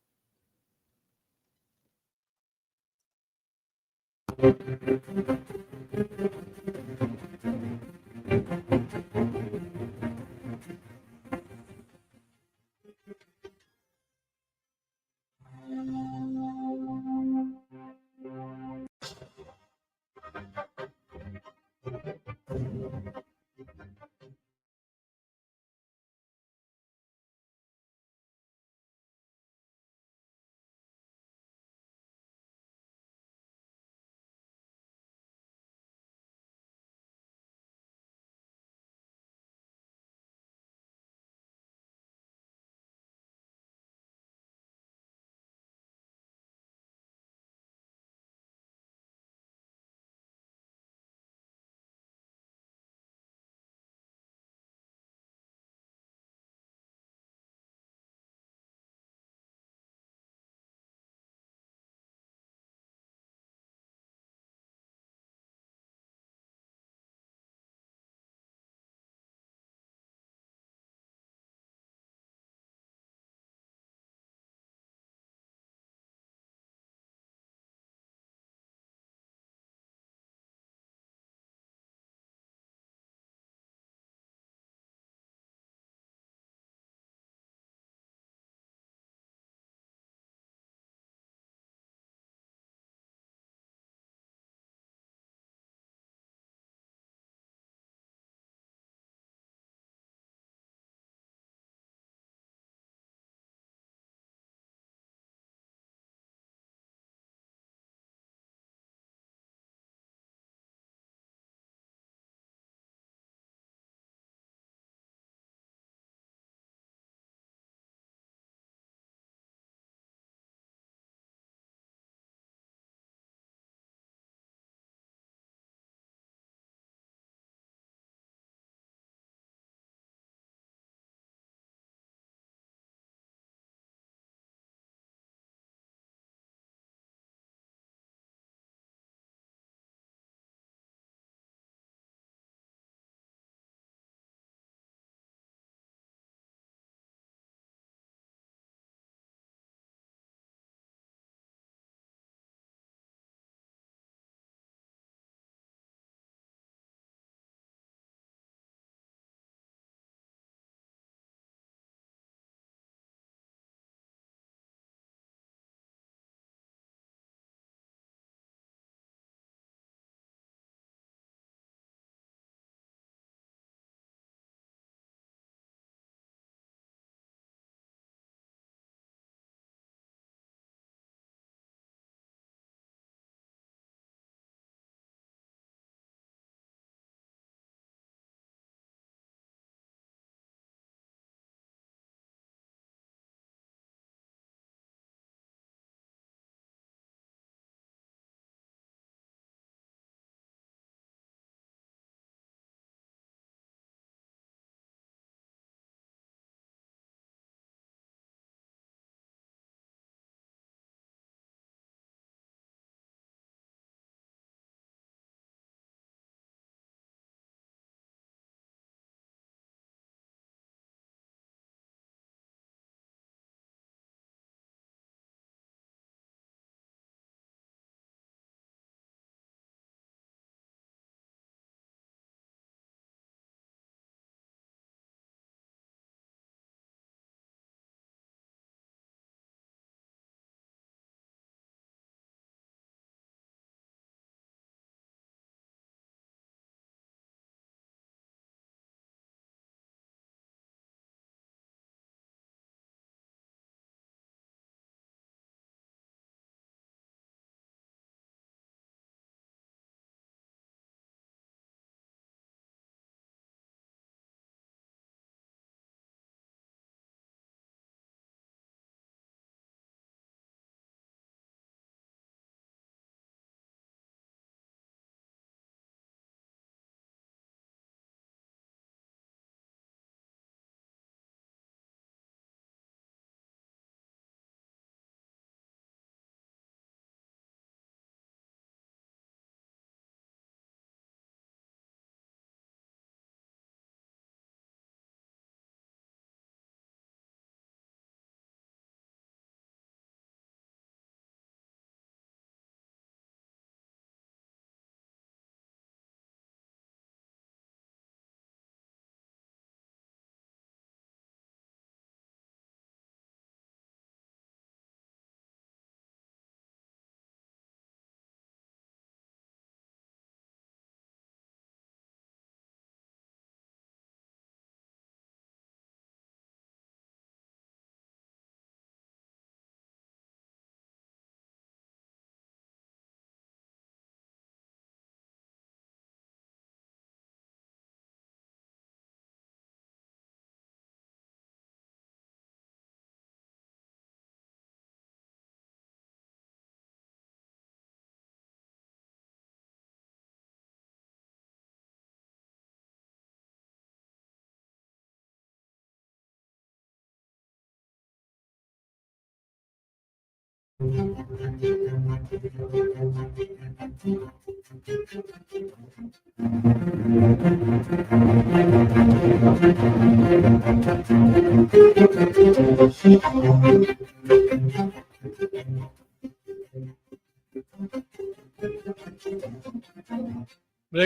ਬ੍ਰੇਕ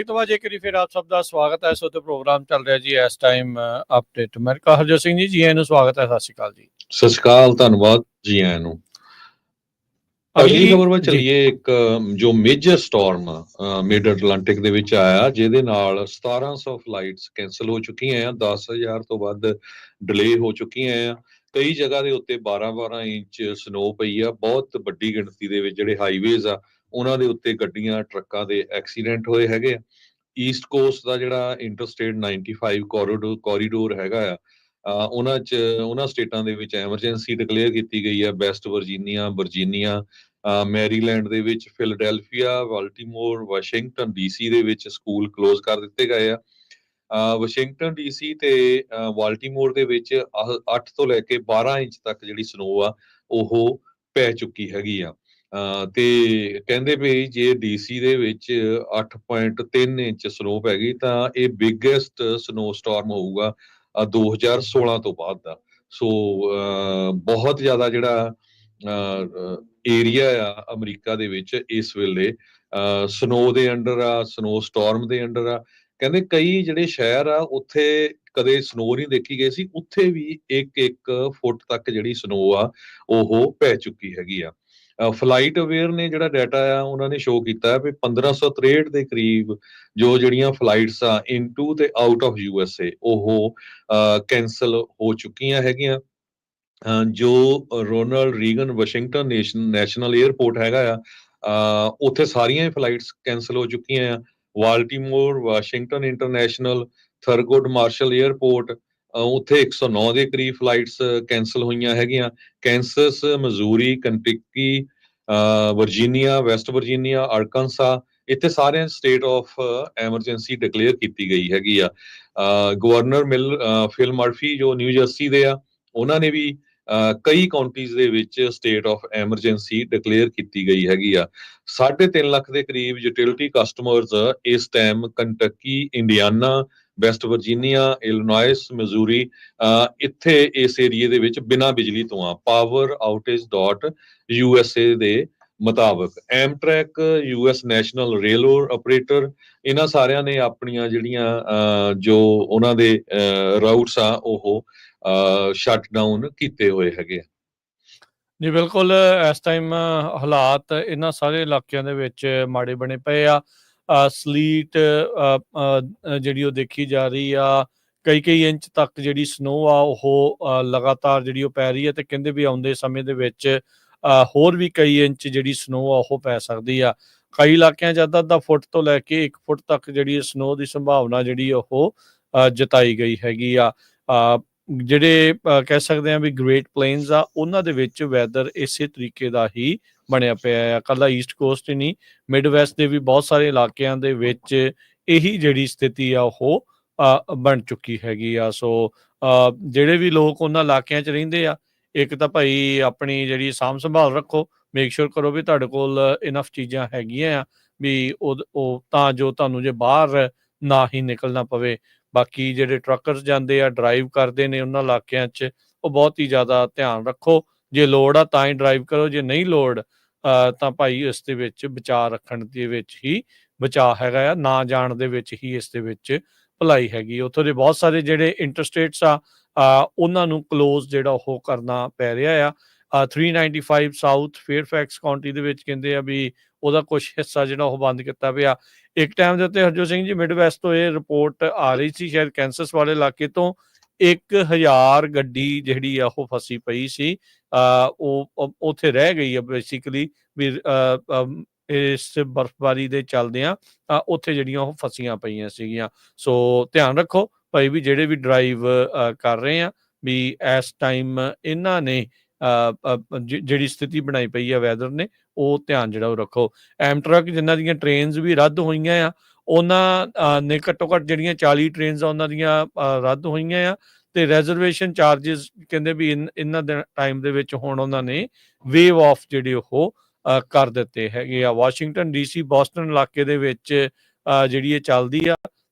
ਤੋਂ ਬਾਅਦ ਇੱਕ ਵਾਰੀ ਫਿਰ ਆਪ ਸਭ ਦਾ ਸਵਾਗਤ ਹੈ। ਇਸ ਵਕਤ ਪ੍ਰੋਗਰਾਮ ਚੱਲ ਰਿਹਾ ਜੀ ਇਸ time update America. Harjot Singh ji, ਜੀ ਆਇਆਂ ਨੂੰ ਸਵਾਗਤ ਹੈ। ਸਤਿ ਸ਼੍ਰੀ ਅਕਾਲ ਜੀ। ਸਤਿ ਸ਼੍ਰੀ ਅਕਾਲ, ਧੰਨਵਾਦ, ਜੀ ਆਇਆਂ ਨੂੰ। ਅਗਲੀ ਖਬਰ ਵੱਲ ਚੱਲੀਏ। ਇੱਕ ਜੋ ਮੇਜਰ ਸਟਾਰਮ ਮਿਡ ਅਟਲਾਂਟਿਕ ਦੇ ਵਿੱਚ ਆਇਆ, ਜਿਹਦੇ ਨਾਲ 1700 ਫਲਾਈਟਸ ਕੈਂਸਲ ਹੋ ਚੁੱਕੀਆਂ ਆ, 10,000 ਤੋਂ ਵੱਧ ਡਿਲੇ ਹੋ ਚੁੱਕੀਆਂ ਆ। ਕਈ ਜਗ੍ਹਾ ਦੇ ਉੱਤੇ 12-12 ਇੰਚ ਸਨੋ ਪਈ ਆ। ਬਹੁਤ ਵੱਡੀ ਗਿਣਤੀ ਦੇ ਵਿੱਚ ਜਿਹੜੇ ਹਾਈਵੇਜ਼ ਆ ਉਹਨਾਂ ਦੇ ਉੱਤੇ ਗੱਡੀਆਂ ਟਰੱਕਾਂ ਦੇ ਐਕਸੀਡੈਂਟ ਹੋਏ ਹੈਗੇ ਆ। ਈਸਟ ਕੋਸਟ ਦਾ ਜਿਹੜਾ ਇੰਟਰਸਟੇਟ 95 ਕੋਰੀਡੋਰ ਹੈਗਾ ਆ, ਉਹਨਾਂ ਸਟੇਟਾਂ ਦੇ ਵਿੱਚ ਐਮਰਜੈਂਸੀ ਡਿਕਲੇਅਰ ਕੀਤੀ ਗਈ ਹੈ। ਵੈਸਟ ਵਰਜੀਨੀਆ, ਮੈਰੀਲੈਂਡ ਦੇ ਵਿੱਚ, ਫਿਲਡੈਲਫੀਆ, ਬਾਲਟੀਮੋਰ, ਵਾਸ਼ਿੰਗਟਨ ਡੀਸੀ ਦੇ ਵਿੱਚ ਸਕੂਲ ਕਲੋਜ਼ ਕਰ ਦਿੱਤੇ ਗਏ ਆ। ਵਾਸ਼ਿੰਗਟਨ ਡੀਸੀ ਤੇ ਬਾਲਟੀਮੋਰ ਦੇ ਵਿੱਚ 8 ਤੋਂ ਲੈ ਕੇ 12 ਇੰਚ ਤੱਕ ਜਿਹੜੀ ਸਨੋ ਆ ਉਹ ਪੈ ਚੁੱਕੀ ਹੈਗੀ ਆ। ਤੇ ਕਹਿੰਦੇ ਵੀ ਜੇ ਡੀਸੀ ਦੇ ਵਿੱਚ 8.3 ਇੰਚ ਸਨੋ ਪੈ ਗਈ ਤਾਂ ਇਹ ਬਿਗੇਸਟ ਸਨੋ ਸਟਾਰਮ ਹੋਊਗਾ 2016 ਤੋਂ ਬਾਅਦ ਦਾ। ਸੋ ਬਹੁਤ ਜ਼ਿਆਦਾ ਜਿਹੜਾ ਏਰੀਆ ਆ ਅਮਰੀਕਾ ਦੇ ਵਿੱਚ ਇਸ ਵੇਲੇ ਸਨੋ ਦੇ ਅੰਡਰ ਆ, ਸਨੋ ਸਟਾਰਮ ਦੇ ਅੰਡਰ ਆ। ਕਹਿੰਦੇ ਕਈ ਜਿਹੜੇ ਸ਼ਹਿਰ ਆ ਉੱਥੇ ਕਦੇ ਸਨੋ ਨਹੀਂ ਦੇਖੀ ਗਈ ਸੀ, ਉੱਥੇ ਵੀ 1-1 ਫੁੱਟ ਤੱਕ ਜਿਹੜੀ ਸਨੋ ਆ ਉਹ ਪੈ ਚੁੱਕੀ ਹੈਗੀ ਆ। ਫਲਾਈਟ ਅਵੇਅਰ ਨੇ ਜਿਹੜਾ ਡਾਟਾ ਆ ਉਹਨਾਂ ਨੇ ਸ਼ੋਅ ਕੀਤਾ ਵੀ 1563 ਦੇ ਕਰੀਬ ਜੋ ਜਿਹੜੀਆਂ ਫਲਾਈਟਸ ਆ ਇਨਟੂ ਤੇ ਆਊਟ ਆਫ USA ਉਹ ਕੈਂਸਲ ਹੋ ਚੁੱਕੀਆਂ ਹੈਗੀਆਂ। ਜੋ Ronald Reagan Washington national airport ਹੈਗਾ ਆ, ਉੱਥੇ ਸਾਰੀਆਂ ਫਲਾਈਟਸ ਕੈਂਸਲ ਹੋ ਚੁੱਕੀਆਂ ਆ। ਵਾਲਟੀਮੋਰ, ਵਾਸ਼ਿੰਗਟਨ ਇੰਟਰਨੈਸ਼ਨਲ, ਥਰਗੋਡ ਮਾਰਸ਼ਲ 에ਅਰਪੋਰਟ, ਉੱਥੇ 109 ਦੇ ਕਰੀਬ ਫਲਾਈਟਸ ਕੈਂਸਲ ਹੋਈਆਂ ਹੈਗੀਆਂ। ਕੈਂਸਸ, ਮਜ਼ੂਰੀ, ਕੰਟਕੀ, ਵਰਜੀਨੀਆ, ਵੈਸਟ ਵਰਜੀਨੀਆ, ਅਰਕਾਨਸਾ, ਇੱਥੇ ਸਾਰਿਆਂ ਸਟੇਟ ਆਫ ਐਮਰਜੈਂਸੀ ਡਿਕਲੇਅਰ ਕੀਤੀ ਗਈ ਹੈਗੀ ਆ। ਗਵਰਨਰ ਫਿਲ ਮਰਫੀ ਜੋ ਨਿਊ ਜਰਸੀ ਦੇ ਆ, ਉਹਨਾਂ ਨੇ ਵੀ ਕਈ ਕਾਉਂਟੀਜ਼ ਦੇ ਵਿੱਚ ਸਟੇਟ ਆਫ ਐਮਰਜੈਂਸੀ ਡਿਕਲੇਅਰ ਕੀਤੀ ਗਈ ਹੈਗੀ ਆ। 3.5 ਲੱਖ ਦੇ ਕਰੀਬ ਯੂਟਿਲਿਟੀ ਕਸਟਮਰਸ ਇਸ time Kentucky, Indiana, West Virginia, Illinois, Missouri, ਇੱਥੇ ਇਸ ਏਰੀਏ ਦੇ ਵਿੱਚ ਬਿਨਾਂ ਬਿਜਲੀ ਤੋਂ ਆ। ਪਾਵਰ ਆਊਟੇਜ .USA ਦੇ ਮੁਤਾਬਕ Amtrak, US national railway operator, ਇਹਨਾਂ ਸਾਰਿਆਂ ਨੇ ਆਪਣੀਆਂ ਜਿਹੜੀਆਂ ਜੋ ਉਹਨਾਂ ਦੇ ਰਾਊਟਸ ਆ ਉਹ ਸ਼ਟ ਡਾਊਨ ਕੀਤੇ ਹੋਏ ਹੈਗੇ ਆ। ਜੀ ਬਿਲਕੁਲ, ਇਸ ਟਾਈਮ ਹਾਲਾਤ ਇਹਨਾਂ ਸਾਰੇ ਇਲਾਕਿਆਂ ਦੇ ਵਿੱਚ ਮਾੜੇ ਬਣੇ ਪਏ ਆ। ਸਲੀਟ ਜਿਹੜੀ ਉਹ ਦੇਖੀ ਜਾ ਰਹੀ ਆ, ਕਈ ਇੰਚ ਤੱਕ ਜਿਹੜੀ ਸਨੋ ਆ ਉਹ ਲਗਾਤਾਰ ਜਿਹੜੀ ਉਹ ਪੈ ਰਹੀ ਹੈ, ਤੇ ਕਹਿੰਦੇ ਵੀ ਆਉਂਦੇ ਸਮੇਂ ਦੇ ਵਿੱਚ ਹੋਰ ਵੀ ਕਈ ਇੰਚ ਜਿਹੜੀ ਸਨੋ ਆ ਉਹ ਪੈ ਸਕਦੀ ਆ। ਕਈ ਇਲਾਕਿਆਂ 'ਚ ਅੱਧਾ ਫੁੱਟ ਤੋਂ ਲੈ ਕੇ 1 ਫੁੱਟ ਤੱਕ ਜਿਹੜੀ ਸਨੋ ਦੀ ਸੰਭਾਵਨਾ ਜਿਹੜੀ ਉਹ ਜਤਾਈ ਗਈ ਹੈਗੀ ਆ। ਜਿਹੜੇ ਕਹਿ ਸਕਦੇ ਆ ਵੀ ਗ੍ਰੇਟ ਪਲੇਨਸ ਆ, ਉਹਨਾਂ ਦੇ ਵਿੱਚ ਵੈਦਰ ਇਸੇ ਤਰੀਕੇ ਦਾ ਹੀ ਬਣਿਆ ਪਿਆ ਆ। ਕੱਲਾ ਈਸਟ ਕੋਸਟ ਹੀ ਨਹੀਂ, ਮਿਡ ਵੈਸਟ ਦੇ ਵੀ ਬਹੁਤ ਸਾਰੇ ਇਲਾਕਿਆਂ ਦੇ ਵਿੱਚ ਇਹੀ ਜਿਹੜੀ ਸਥਿਤੀ ਆ ਉਹ ਬਣ ਚੁੱਕੀ ਹੈਗੀ ਆ। ਸੋ ਜਿਹੜੇ ਵੀ ਲੋਕ ਉਹਨਾਂ ਇਲਾਕਿਆਂ 'ਚ ਰਹਿੰਦੇ ਆ, ਇੱਕ ਤਾਂ ਭਾਈ ਆਪਣੀ ਜਿਹੜੀ ਸਾਂਭ ਸੰਭਾਲ ਰੱਖੋ, ਮੇਕ ਸ਼ੋਰ ਕਰੋ ਵੀ ਤੁਹਾਡੇ ਕੋਲ ਇਨਫ ਚੀਜ਼ਾਂ ਹੈਗੀਆਂ ਆ ਵੀ ਉਹ ਤਾਂ ਜੋ ਤੁਹਾਨੂੰ ਜੇ ਬਾਹਰ ਨਾ ਹੀ ਨਿਕਲਣਾ ਪਵੇ। ਬਾਕੀ ਜਿਹੜੇ ਟਰੱਕਰਸ ਜਾਂਦੇ ਆ, ਡਰਾਈਵ ਕਰਦੇ ਨੇ ਉਹਨਾਂ ਇਲਾਕਿਆਂ 'ਚ, ਉਹ ਬਹੁਤ ਹੀ ਜ਼ਿਆਦਾ ਧਿਆਨ ਰੱਖੋ। ਜੇ ਲੋੜ ਆ ਤਾਂ ਹੀ ਡਰਾਈਵ ਕਰੋ, ਜੇ ਨਹੀਂ ਲੋੜ ਤਾਂ ਭਾਈ ਇਸ ਦੇ ਵਿੱਚ ਬਚਾਅ ਰੱਖਣ ਦੇ ਵਿੱਚ ਹੀ ਬਚਾਅ ਹੈਗਾ ਆ, ਨਾ ਜਾਣ ਦੇ ਵਿੱਚ ਹੀ ਇਸ ਦੇ ਵਿੱਚ ਭਲਾਈ ਹੈਗੀ। ਉੱਥੋਂ ਦੇ ਬਹੁਤ ਸਾਰੇ ਜਿਹੜੇ ਇੰਟਰਸਟੇਟਸ ਆ ਉਹਨਾਂ ਨੂੰ ਕਲੋਜ਼ ਜਿਹੜਾ ਉਹ ਕਰਨਾ ਪੈ ਰਿਹਾ ਆ। 395 ਸਾਊਥ ਫੇਅਰਫੈਕਸ ਕਾਉਂਟੀ ਦੇ ਵਿੱਚ ਕਹਿੰਦੇ ਆ ਵੀ ਉਹਦਾ ਕੁਝ ਹਿੱਸਾ ਜਿਹੜਾ ਉਹ ਬੰਦ ਕੀਤਾ ਪਿਆ। ਇੱਕ ਟਾਈਮ ਦੇ ਉੱਤੇ ਹਰਜੋਤ ਸਿੰਘ ਜੀ ਮਿਡ ਵੈਸਟ ਤੋਂ ਇਹ ਰਿਪੋਰਟ ਆ ਰਹੀ ਸੀ, ਸ਼ਾਇਦ ਕੈਂਸਸ ਵਾਲੇ ਇਲਾਕੇ ਤੋਂ 1000 ਗੱਡੀ ਜਿਹੜੀ ਆ ਉਹ ਫਸੀ ਪਈ ਸੀ। ਉਹ ਉੱਥੇ ਰਹਿ ਗਈ ਆ ਬੇਸਿਕਲੀ ਵੀ ਇਸ ਬਰਫ਼ਬਾਰੀ ਦੇ ਚੱਲਦਿਆਂ ਉੱਥੇ ਜਿਹੜੀਆਂ ਉਹ ਫਸੀਆਂ ਪਈਆਂ ਸੀਗੀਆਂ। ਸੋ ਧਿਆਨ ਰੱਖੋ ਭਾਈ ਵੀ ਜਿਹੜੇ ਵੀ ਡਰਾਈਵ ਕਰ ਰਹੇ ਆ ਵੀ ਇਸ ਟਾਈਮ ਇਹਨਾਂ ਨੇ ਜਿਹੜੀ ਸਥਿਤੀ ਬਣਾਈ ਪਈ ਆ ਵੈਦਰ ਨੇ, ਉਹ ਧਿਆਨ ਜਿਹੜਾ ਉਹ ਰੱਖੋ। ਐਮਟਰਕ ਜਿਨ੍ਹਾਂ ਦੀਆਂ ਟ੍ਰੇਨਸ ਵੀ ਰੱਦ ਹੋਈਆਂ ਆ, ਉਹਨਾਂ ਨੇ ਘੱਟੋ ਘੱਟ ਜਿਹੜੀਆਂ 40 ਟ੍ਰੇਨਸ ਆ ਉਹਨਾਂ ਦੀਆਂ ਰੱਦ ਹੋਈਆਂ ਆ, ਤੇ ਰਿਜ਼ਰਵੇਸ਼ਨ ਚਾਰजेस ਕਹਿੰਦੇ ਵੀ ਇਹਨਾਂ ਦੇ ਟਾਈਮ ਦੇ ਵਿੱਚ ਹੁਣ ਉਹਨਾਂ ਨੇ ਵੇਵ ਆਫ ਜਿਹੜੇ ਉਹ ਕਰ ਦਿੱਤੇ ਹੈਗੇ ਆ। ਵਾਸ਼ਿੰਗਟਨ DC ਬੋਸਟਨ ਇਲਾਕੇ ਦੇ ਵਿੱਚ ਜਿਹੜੀ ਇਹ ਚੱਲਦੀ ਆ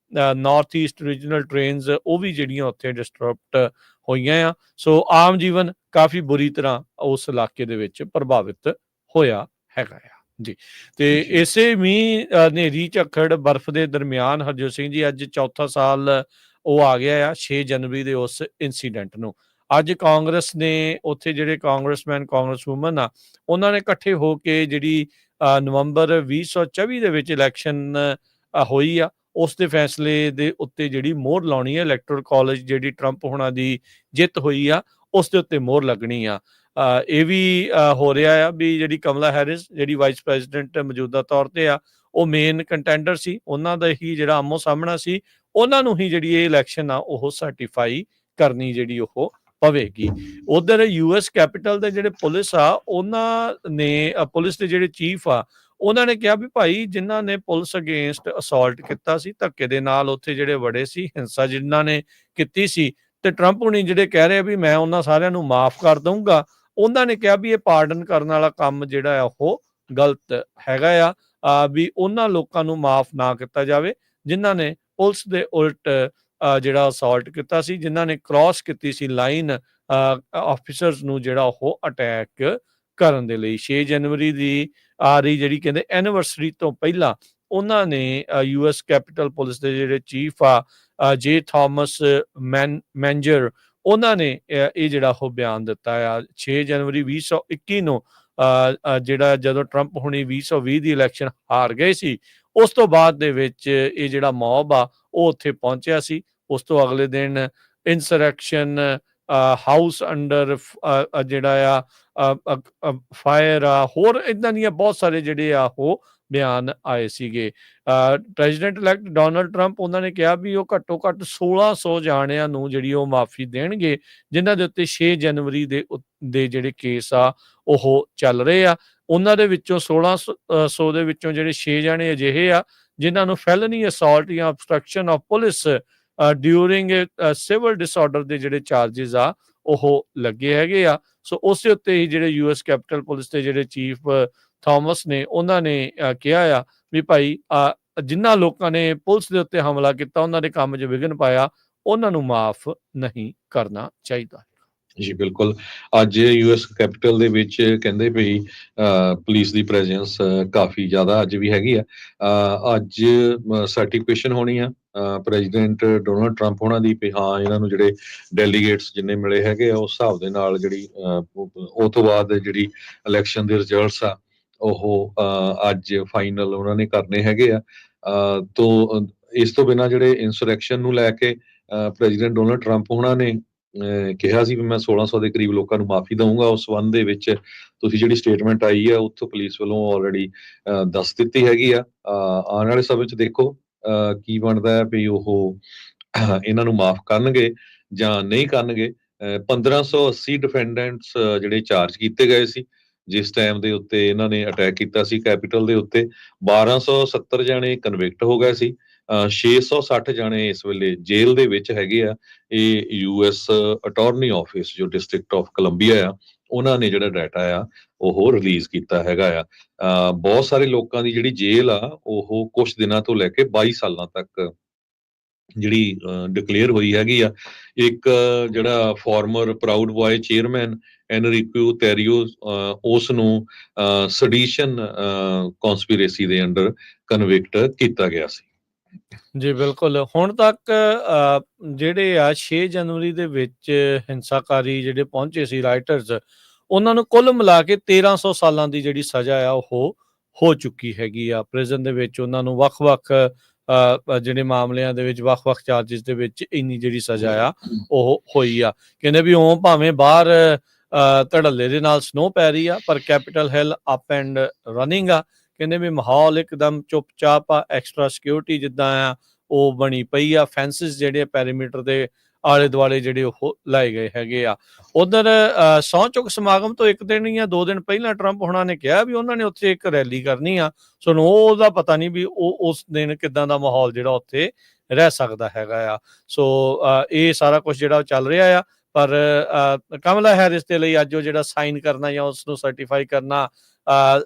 ਨਾਰਥ ਈਸਟ ਰੀਜਨਲ ਟ੍ਰੇਨਸ, ਉਹ ਵੀ ਜਿਹੜੀਆਂ ਉੱਥੇ ਡਿਸਟਰਬਡ ਹੋਈਆਂ ਆ। ਸੋ ਆਮ ਜੀਵਨ ਕਾਫੀ ਬੁਰੀ ਤਰ੍ਹਾਂ ਉਸ ਇਲਾਕੇ ਦੇ ਵਿੱਚ ਪ੍ਰਭਾਵਿਤ ਹੋਇਆ ਹੈਗਾ ਆ ਜੀ। ਤੇ ਇਸੇ ਮੀਂਹ ਹਨੇਰੀ ਝੱਖੜ ਬਰਫ਼ ਦੇ ਦਰਮਿਆਨ ਹਰਜੋਤ ਸਿੰਘ ਜੀ ਅੱਜ ਚੌਥਾ ਸਾਲ ਉਹ ਆ ਗਿਆ ਆ 6 ਜਨਵਰੀ ਦੇ ਉਸ ਇੰਸੀਡੈਂਟ ਨੂੰ। ਅੱਜ ਕਾਂਗਰਸ ਨੇ ਉੱਥੇ ਜਿਹੜੇ ਕਾਂਗਰਸਮੈਨ ਕਾਂਗਰਸ ਵੂਮਨ ਆ ਉਹਨਾਂ ਨੇ ਇਕੱਠੇ ਹੋ ਕੇ ਜਿਹੜੀ ਨਵੰਬਰ 2024 ਦੇ ਵਿੱਚ ਇਲੈਕਸ਼ਨ ਹੋਈ ਆ ਉਸ ਦੇ ਫੈਸਲੇ ਦੇ ਉੱਤੇ ਜਿਹੜੀ ਮੋਹਰ ਲਾਉਣੀ ਹੈ। ਇਲੈਕਟੋਰਲ ਕਾਲਜ ਜਿਹੜੀ ਟਰੰਪ ਹੋਣਾ ਦੀ ਜਿੱਤ ਹੋਈ ਆ ਉਸ ਦੇ ਉੱਤੇ ਮੋਹਰ ਲੱਗਣੀ ਆ। ਇਹ ਵੀ ਹੋ ਰਿਹਾ ਆ ਵੀ ਜਿਹੜੀ ਕਮਲਾ ਹੈਰਿਸ ਜਿਹੜੀ ਵਾਈਸ ਪ੍ਰੈਜ਼ੀਡੈਂਟ ਮੌਜੂਦਾ ਤੌਰ ਤੇ ਆ ਉਹ ਮੇਨ ਕੰਟੈਂਡਰ ਸੀ, ਉਹਨਾਂ ਦਾ ਹੀ ਜਿਹੜਾ ਆਮੋ ਸਾਹਮਣਾ ਸੀ, ਉਹਨਾਂ ਨੂੰ ਹੀ ਜਿਹੜੀ ਇਹ ਇਲੈਕਸ਼ਨ ਆ ਉਹ ਸਰਟੀਫਾਈ ਕਰਨੀ ਜਿਹੜੀ ਉਹ ਪਵੇਗੀ। ਉਧਰ US ਕੈਪੀਟਲ ਦੇ ਜਿਹੜੇ ਪੁਲਿਸ ਆ ਉਹਨਾਂ ਨੇ ਪੁਲਿਸ ਦੇ ਜਿਹੜੇ ਚੀਫ ਆ ਉਹਨਾਂ ਨੇ ਕਿਹਾ ਵੀ ਭਾਈ ਜਿਨ੍ਹਾਂ ਨੇ ਪੁਲਿਸ ਅਗੇਂਸਟ ਅਸੌਲਟ ਕੀਤਾ ਸੀ, ਧੱਕੇ ਦੇ ਨਾਲ ਉੱਥੇ ਜਿਹੜੇ ਵੜੇ ਸੀ, ਹਿੰਸਾ ਜਿਨ੍ਹਾਂ ਨੇ ਕੀਤੀ ਸੀ, ਤੇ ਟਰੰਪ ਹੁਣੀ ਜਿਹੜੇ ਕਹਿ ਰਹੇ ਵੀ ਮੈਂ ਉਹਨਾਂ ਸਾਰਿਆਂ ਨੂੰ ਮਾਫ ਕਰ ਦਊਂਗਾ, ਉਹਨਾਂ ਨੇ ਕਿਹਾ ਵੀ ਇਹ ਪਾਰਡਨ ਕਰਨ ਵਾਲਾ ਕੰਮ ਜਿਹੜਾ ਆ ਉਹ ਗਲਤ ਹੈਗਾ ਆ, ਵੀ ਉਹਨਾਂ ਲੋਕਾਂ ਨੂੰ ਮਾਫ ਨਾ ਕੀਤਾ ਜਾਵੇ ਜਿਨ੍ਹਾਂ ਨੇ ਪੁਲਿਸ ਦੇ ਉਲਟ ਜਿਹੜਾ ਅਸੌਲਟ ਕੀਤਾ ਸੀ, ਜਿਨ੍ਹਾਂ ਨੇ ਕ੍ਰਾਸ ਕੀਤੀ ਸੀ ਲਾਈਨ ਆਫੀਸਰਸ ਨੂੰ ਜਿਹੜਾ ਉਹ ਅਟੈਕ ਕਰਨ ਦੇ ਲਈ। 6 ਜਨਵਰੀ ਦੀ ਆ ਰਹੀ ਜਿਹੜੀ ਕਹਿੰਦੇ ਐਨੀਵਰਸਰੀ ਤੋਂ ਪਹਿਲਾਂ ਉਹਨਾਂ ਨੇ US ਕੈਪੀਟਲ ਪੁਲਿਸ ਦੇ ਜਿਹੜੇ ਚੀਫ ਆ ਜੇ ਥਾਮਸ ਮੈਨਜਰ ਉਹਨਾਂ ਨੇ ਇਹ ਜਿਹੜਾ ਉਹ ਬਿਆਨ ਦਿੱਤਾ ਆ 6 ਜਨਵਰੀ 2021 ਨੂੰ ਜਿਹੜਾ ਜਦੋਂ ਟਰੰਪ ਹੁਣੀ 2020 ਦੀ ਇਲੈਕਸ਼ਨ ਹਾਰ ਗਏ ਸੀ ਉਸ ਤੋਂ ਬਾਅਦ ਦੇ ਵਿੱਚ ਇਹ ਜਿਹੜਾ ਮੌਬ ਆ ਉਹ ਉੱਥੇ ਪਹੁੰਚਿਆ ਸੀ। ਉਸ ਤੋਂ ਅਗਲੇ ਦਿਨ ਇਨਸਰੈਕਸ਼ਨ ਹਾਊਸ ਅੰਡਰ ਜਿਹੜਾ ਆ ਫਾਇਰ ਆ, ਹੋਰ ਇੱਦਾਂ ਦੀਆਂ ਬਹੁਤ ਸਾਰੇ ਜਿਹੜੇ ਆ ਉਹ ਬਿਆਨ ਆਏ ਸੀਗੇ। ਪ੍ਰੈਜ਼ੀਡੈਂਟ ਇਲੈਕਟ ਡੋਨਲਡ ਟਰੰਪ ਉਹਨਾਂ ਨੇ ਕਿਹਾ ਵੀ ਉਹ ਘੱਟੋ ਘੱਟ 1600 ਜਾਣਿਆਂ ਨੂੰ ਜਿਹੜੀ ਉਹ ਮਾਫੀ ਦੇਣਗੇ ਜਿਨ੍ਹਾਂ ਦੇ ਉੱਤੇ 6 ਜਨਵਰੀ ਦੇ ਜਿਹੜੇ ਕੇਸ ਆ ਉਹ ਚੱਲ ਰਹੇ ਆ। ਉਹਨਾਂ ਦੇ ਵਿੱਚੋਂ 1600 ਦੇ ਵਿੱਚੋਂ ਜਿਹੜੇ 6 ਜਾਣੇ ਅਜਿਹੇ ਆ ਜਿਨ੍ਹਾਂ ਨੂੰ ਫੈਲਨੀ ਅਸੌਲਟ ਜਾਂ obstruction of police during civil disorder ਦੇ ਜਿਹੜੇ ਚਾਰजेस ਆ ਉਹ ਲੱਗੇ ਹੈਗੇ ਆ। ਸੋ ਉਸੇ ਉੱਤੇ ਹੀ ਜਿਹੜੇ US ਕੈਪੀਟਲ ਪੁਲਿਸ ਦੇ ਜਿਹੜੇ ਚੀਫ ਥਾਮਸ ਨੇ ਉਹਨਾਂ ਨੇ ਕਿਹਾ ਆ ਵੀ ਭਾਈ ਜਿਨ੍ਹਾਂ ਲੋਕਾਂ ਨੇ ਪੁਲਿਸ ਦੇ ਉੱਤੇ ਹਮਲਾ ਕੀਤਾ ਉਹਨਾਂ ਦੇ ਕੰਮ 'ਚ ਵਿਘਨ ਪਾਇਆ ਉਹਨਾਂ ਨੂੰ ਮਾਫ ਨਹੀਂ ਕਰਨਾ ਚਾਹੀਦਾ। ਜੀ ਬਿਲਕੁਲ। ਅੱਜ US ਕੈਪੀਟਲ ਦੇ ਵਿੱਚ ਕਹਿੰਦੇ ਵੀ ਪੁਲਿਸ ਦੀ ਪ੍ਰੈਜ਼ੈਂਸ ਕਾਫੀ ਜ਼ਿਆਦਾ ਅੱਜ ਵੀ ਹੈਗੀ ਆ। ਅੱਜ ਸਰਟੀਫਿਕੇਸ਼ਨ ਹੋਣੀ ਆ ਪ੍ਰੈਜ਼ੀਡੈਂਟ ਡੋਨਲਡ ਟਰੰਪ ਹੋਣਾ ਦੀ ਵੀ ਹਾਂ ਇਹਨਾਂ ਨੂੰ ਜਿਹੜੇ ਡੈਲੀਗੇਟਸ ਜਿੰਨੇ ਮਿਲੇ ਹੈਗੇ ਆ ਉਸ ਹਿਸਾਬ ਦੇ ਨਾਲ ਜਿਹੜੀ ਉਹ ਤੋਂ ਬਾਅਦ ਜਿਹੜੀ ਇਲੈਕਸ਼ਨ ਦੇ ਰਿਜ਼ਲਟਸ ਆ ਉਹ ਅੱਜ ਫਾਈਨਲ ਉਹਨਾਂ ਨੇ ਕਰਨੇ ਹੈਗੇ ਆ। ਤੋਂ ਇਸ ਤੋਂ ਬਿਨਾਂ ਜਿਹੜੇ ਇਨਸੁਰੈਕਸ਼ਨ ਨੂੰ ਲੈ ਕੇ ਪ੍ਰੈਜ਼ੀਡੈਂਟ ਡੋਨਲਡ ਟਰੰਪ ਹੋਣਾ ਨੇ ਕਿਹਾ ਸੀ ਵੀ ਮੈਂ 1600 ਦੇ ਕਰੀਬ ਲੋਕਾਂ ਨੂੰ ਮਾਫੀ ਦਊਂਗਾ। ਉਸ ਸੰਬੰਧ ਦੇ ਵਿੱਚ ਤੁਸੀਂ ਜਿਹੜੀ ਸਟੇਟਮੈਂਟ ਆਈ ਆ ਉੱਥੋਂ ਪੁਲਿਸ ਵੱਲੋਂ ਆਲਰੇਡੀ ਦੱਸ ਦਿੱਤੀ ਹੈਗੀ ਆ। ਆਉਣ ਵਾਲੇ ਸਮੇਂ 'ਚ ਦੇਖੋ ਕੀ ਬਣਦਾ ਹੈ ਵੀ ਉਹ ਇਹਨਾਂ ਨੂੰ ਮਾਫ ਕਰਨਗੇ ਜਾਂ ਨਹੀਂ ਕਰਨਗੇ। 1580 ਡਿਫੈਂਡੈਂਟਸ ਜਿਹੜੇ ਚਾਰਜ ਕੀਤੇ ਗਏ ਸੀ ਜਿਸ ਟਾਈਮ ਦੇ ਉੱਤੇ ਇਹਨਾਂ ਨੇ ਅਟੈਕ ਕੀਤਾ ਸੀ ਕੈਪੀਟਲ ਦੇ ਉੱਤੇ। 1270 ਜਾਣੇ ਕਨਵਿਕਟ ਹੋ ਗਏ ਸੀ। 660 ਜਾਣੇ ਇਸ ਵੇਲੇ ਜੇਲ੍ਹ ਦੇ ਵਿੱਚ ਹੈਗੇ ਆ। ਇਹ US ਅਟਾਰਨੀ ਆਫਿਸ ਜੋ ਡਿਸਟ੍ਰਿਕਟ ਆਫ ਕੋਲੰਬੀਆ ਆ ਉਹਨਾਂ ਨੇ ਜਿਹੜਾ ਡਾਟਾ ਆ ਉਹ ਰਿਲੀਜ਼ ਕੀਤਾ ਹੈਗਾ ਆ। ਬਹੁਤ ਸਾਰੇ ਲੋਕਾਂ ਦੀ ਜਿਹੜੀ ਜੇਲ੍ਹ ਆ ਉਹ ਕੁਝ ਦਿਨਾਂ ਤੋਂ ਲੈ ਕੇ 22 ਸਾਲਾਂ ਤੱਕ ਜਿਹੜੀ ਡਿਕਲੇਅਰ ਹੋਈ ਹੈਗੀ ਆ। ਇੱਕ ਜਿਹੜਾ ਫਾਰਮਰ ਪ੍ਰਾਊਡ ਬॉय ਚੇਅਰਮੈਨ ਐਨਰੀਕੋ ਟੈਰੀਓ ਉਸ ਨੂੰ ਸੈਡੀਸ਼ਨ ਕਨਸਪੀਰੇਸੀ ਦੇ ਅੰਡਰ ਕਨਵਿਕਟ ਕੀਤਾ ਗਿਆ ਸੀ। ਜੀ ਬਿਲਕੁਲ। ਹੁਣ ਤੱਕ ਜਿਹੜੇ ਆ 6 ਜਨਵਰੀ ਦੇ ਵਿੱਚ ਹਿੰਸਾਕਾਰੀ ਜਿਹੜੇ ਪਹੁੰਚੇ ਸੀ ਰਾਈਟਰਸ ਉਹਨਾਂ ਨੂੰ ਕੁੱਲ ਮਿਲਾ ਕੇ 1300 ਸਾਲਾਂ ਦੀ ਜਿਹੜੀ ਸਜ਼ਾ ਆ ਉਹ ਹੋ ਚੁੱਕੀ ਹੈਗੀ ਆ। ਪ੍ਰਿਜ਼ਨ ਦੇ ਵਿੱਚ ਉਹਨਾਂ ਨੂੰ ਵੱਖ-ਵੱਖ ਜਿਹੜੇ ਮਾਮਲਿਆਂ ਦੇ ਵਿੱਚ ਵੱਖ-ਵੱਖ ਚਾਰजेस ਦੇ ਵਿੱਚ ਇੰਨੀ ਜਿਹੜੀ ਸਜ਼ਾ ਆ ਉਹ ਹੋਈ ਆ। ਕਹਿੰਦੇ ਵੀ ਉਹ ਭਾਵੇਂ ਬਾਹਰ ਧੜੱਲੇ ਦੇ ਨਾਲ ਸਨੋ ਪੈ ਰਹੀ ਆ ਪਰ capital hill up and running ਆ। ਕਹਿੰਦੇ ਵੀ ਮਾਹੌਲ ਇੱਕਦਮ ਚੁੱਪ-ਚਾਪ ਆ। ਐਕਸਟਰਾ ਸਿਕਿਉਰਿਟੀ ਜਿੱਦਾਂ ਆ ਉਹ ਬਣੀ ਪਈ ਆ। ਫੈਂਸਿਸ ਜਿਹੜੇ ਪੈਰੀਮੀਟਰ ਦੇ ਆਲੇ ਦੁਆਲੇ ਜਿਹੜੇ ਉਹ ਲਾਏ ਗਏ ਹੈਗੇ ਆ। ਉਧਰ ਸਹੁੰ ਚੁੱਕ ਸਮਾਗਮ ਤੋਂ ਇੱਕ ਦਿਨ ਜਾਂ 2 ਦਿਨ ਪਹਿਲਾਂ ਟਰੰਪ ਹੋਣਾ ਨੇ ਕਿਹਾ ਵੀ ਉਹਨਾਂ ਨੇ ਉੱਥੇ ਇੱਕ ਰੈਲੀ ਕਰਨੀ ਆ। ਸਾਨੂੰ ਉਹਦਾ ਪਤਾ ਨਹੀਂ ਵੀ ਉਹ ਉਸ ਦਿਨ ਕਿੱਦਾਂ ਦਾ ਮਾਹੌਲ ਜਿਹੜਾ ਉੱਥੇ ਰਹਿ ਸਕਦਾ ਹੈਗਾ ਆ। ਸੋ ਇਹ ਸਾਰਾ ਕੁਝ ਜਿਹੜਾ ਉਹ ਚੱਲ ਰਿਹਾ ਆ। ਪਰ ਕਮਲਾ ਹੈਰਿਸ ਦੇ ਲਈ ਅੱਜ ਉਹ ਜਿਹੜਾ ਸਾਈਨ ਕਰਨਾ ਜਾਂ ਉਸਨੂੰ ਸਰਟੀਫਾਈ ਕਰਨਾ,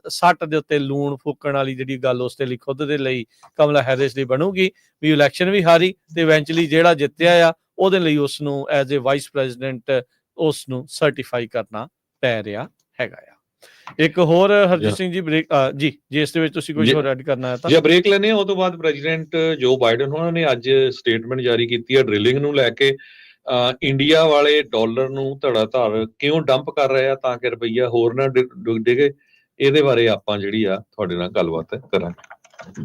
ਸੱਟ ਦੇ ਉੱਤੇ ਲੂਣ ਫੂਕਣ ਵਾਲੀ ਜਿਹੜੀ ਗੱਲ ਉਸ ਦੇ ਲਈ ਖੁਦ ਦੇ ਲਈ ਕਮਲਾ ਹੈਰਿਸ ਲਈ ਬਣੂਗੀ ਵੀ ਇਲੈਕਸ਼ਨ ਵੀ ਹਾਰੀ ਤੇ ਇਵੈਂਚੁਅਲੀ ਜਿਹੜਾ ਜਿੱਤਿਆ ਆ ਉਹਦੇ ਲਈ ਉਸਨੂੰ ਐਜ਼ ਏ ਵਾਈਸ ਪ੍ਰੈਜ਼ੀਡੈਂਟ ਉਸਨੂੰ ਸਰਟੀਫਾਈ ਕਰਨਾ ਪੈ ਰਿਹਾ ਹੈਗਾ ਆ। ਇੱਕ ਹੋਰ ਹਰਜੀਤ ਸਿੰਘ ਜੀ ਬ੍ਰੇਕ ਜੀ ਜੇ ਇਸ ਦੇ ਵਿੱਚ ਤੁਸੀਂ ਕੁਝ ਹੋਰ ਐਡ ਕਰਨਾ ਹੈ ਤਾਂ ਜੇ ਬ੍ਰੇਕ ਲੈਣੇ ਆ। ਉਹ ਤੋਂ ਬਾਅਦ ਪ੍ਰੈਜ਼ੀਡੈਂਟ ਜੋ ਬਾਈਡਨ ਉਹਨਾਂ ਨੇ ਅੱਜ ਸਟੇਟਮੈਂਟ ਜਾਰੀ ਕੀਤੀ ਹੈ ਡ੍ਰਿਲਿੰਗ ਨੂੰ ਲੈ ਕੇ। ਇੰਡੀਆ ਵਾਲੇ ਡਾਲਰ ਨੂੰ ਧੜਾ-ਧੜ ਕਿਉਂ ਡੰਪ ਕਰ ਰਹੇ ਆ ਤਾਂ ਕਿ ਰੁਪਈਆ ਹੋਰ ਨਾ ਡਿੱਗੇ। ਇਹਦੇ ਬਾਰੇ ਆਪਾਂ ਜਿਹੜੀ ਆ ਤੁਹਾਡੇ ਨਾਲ ਗੱਲਬਾਤ ਕਰਾਂਗੇ।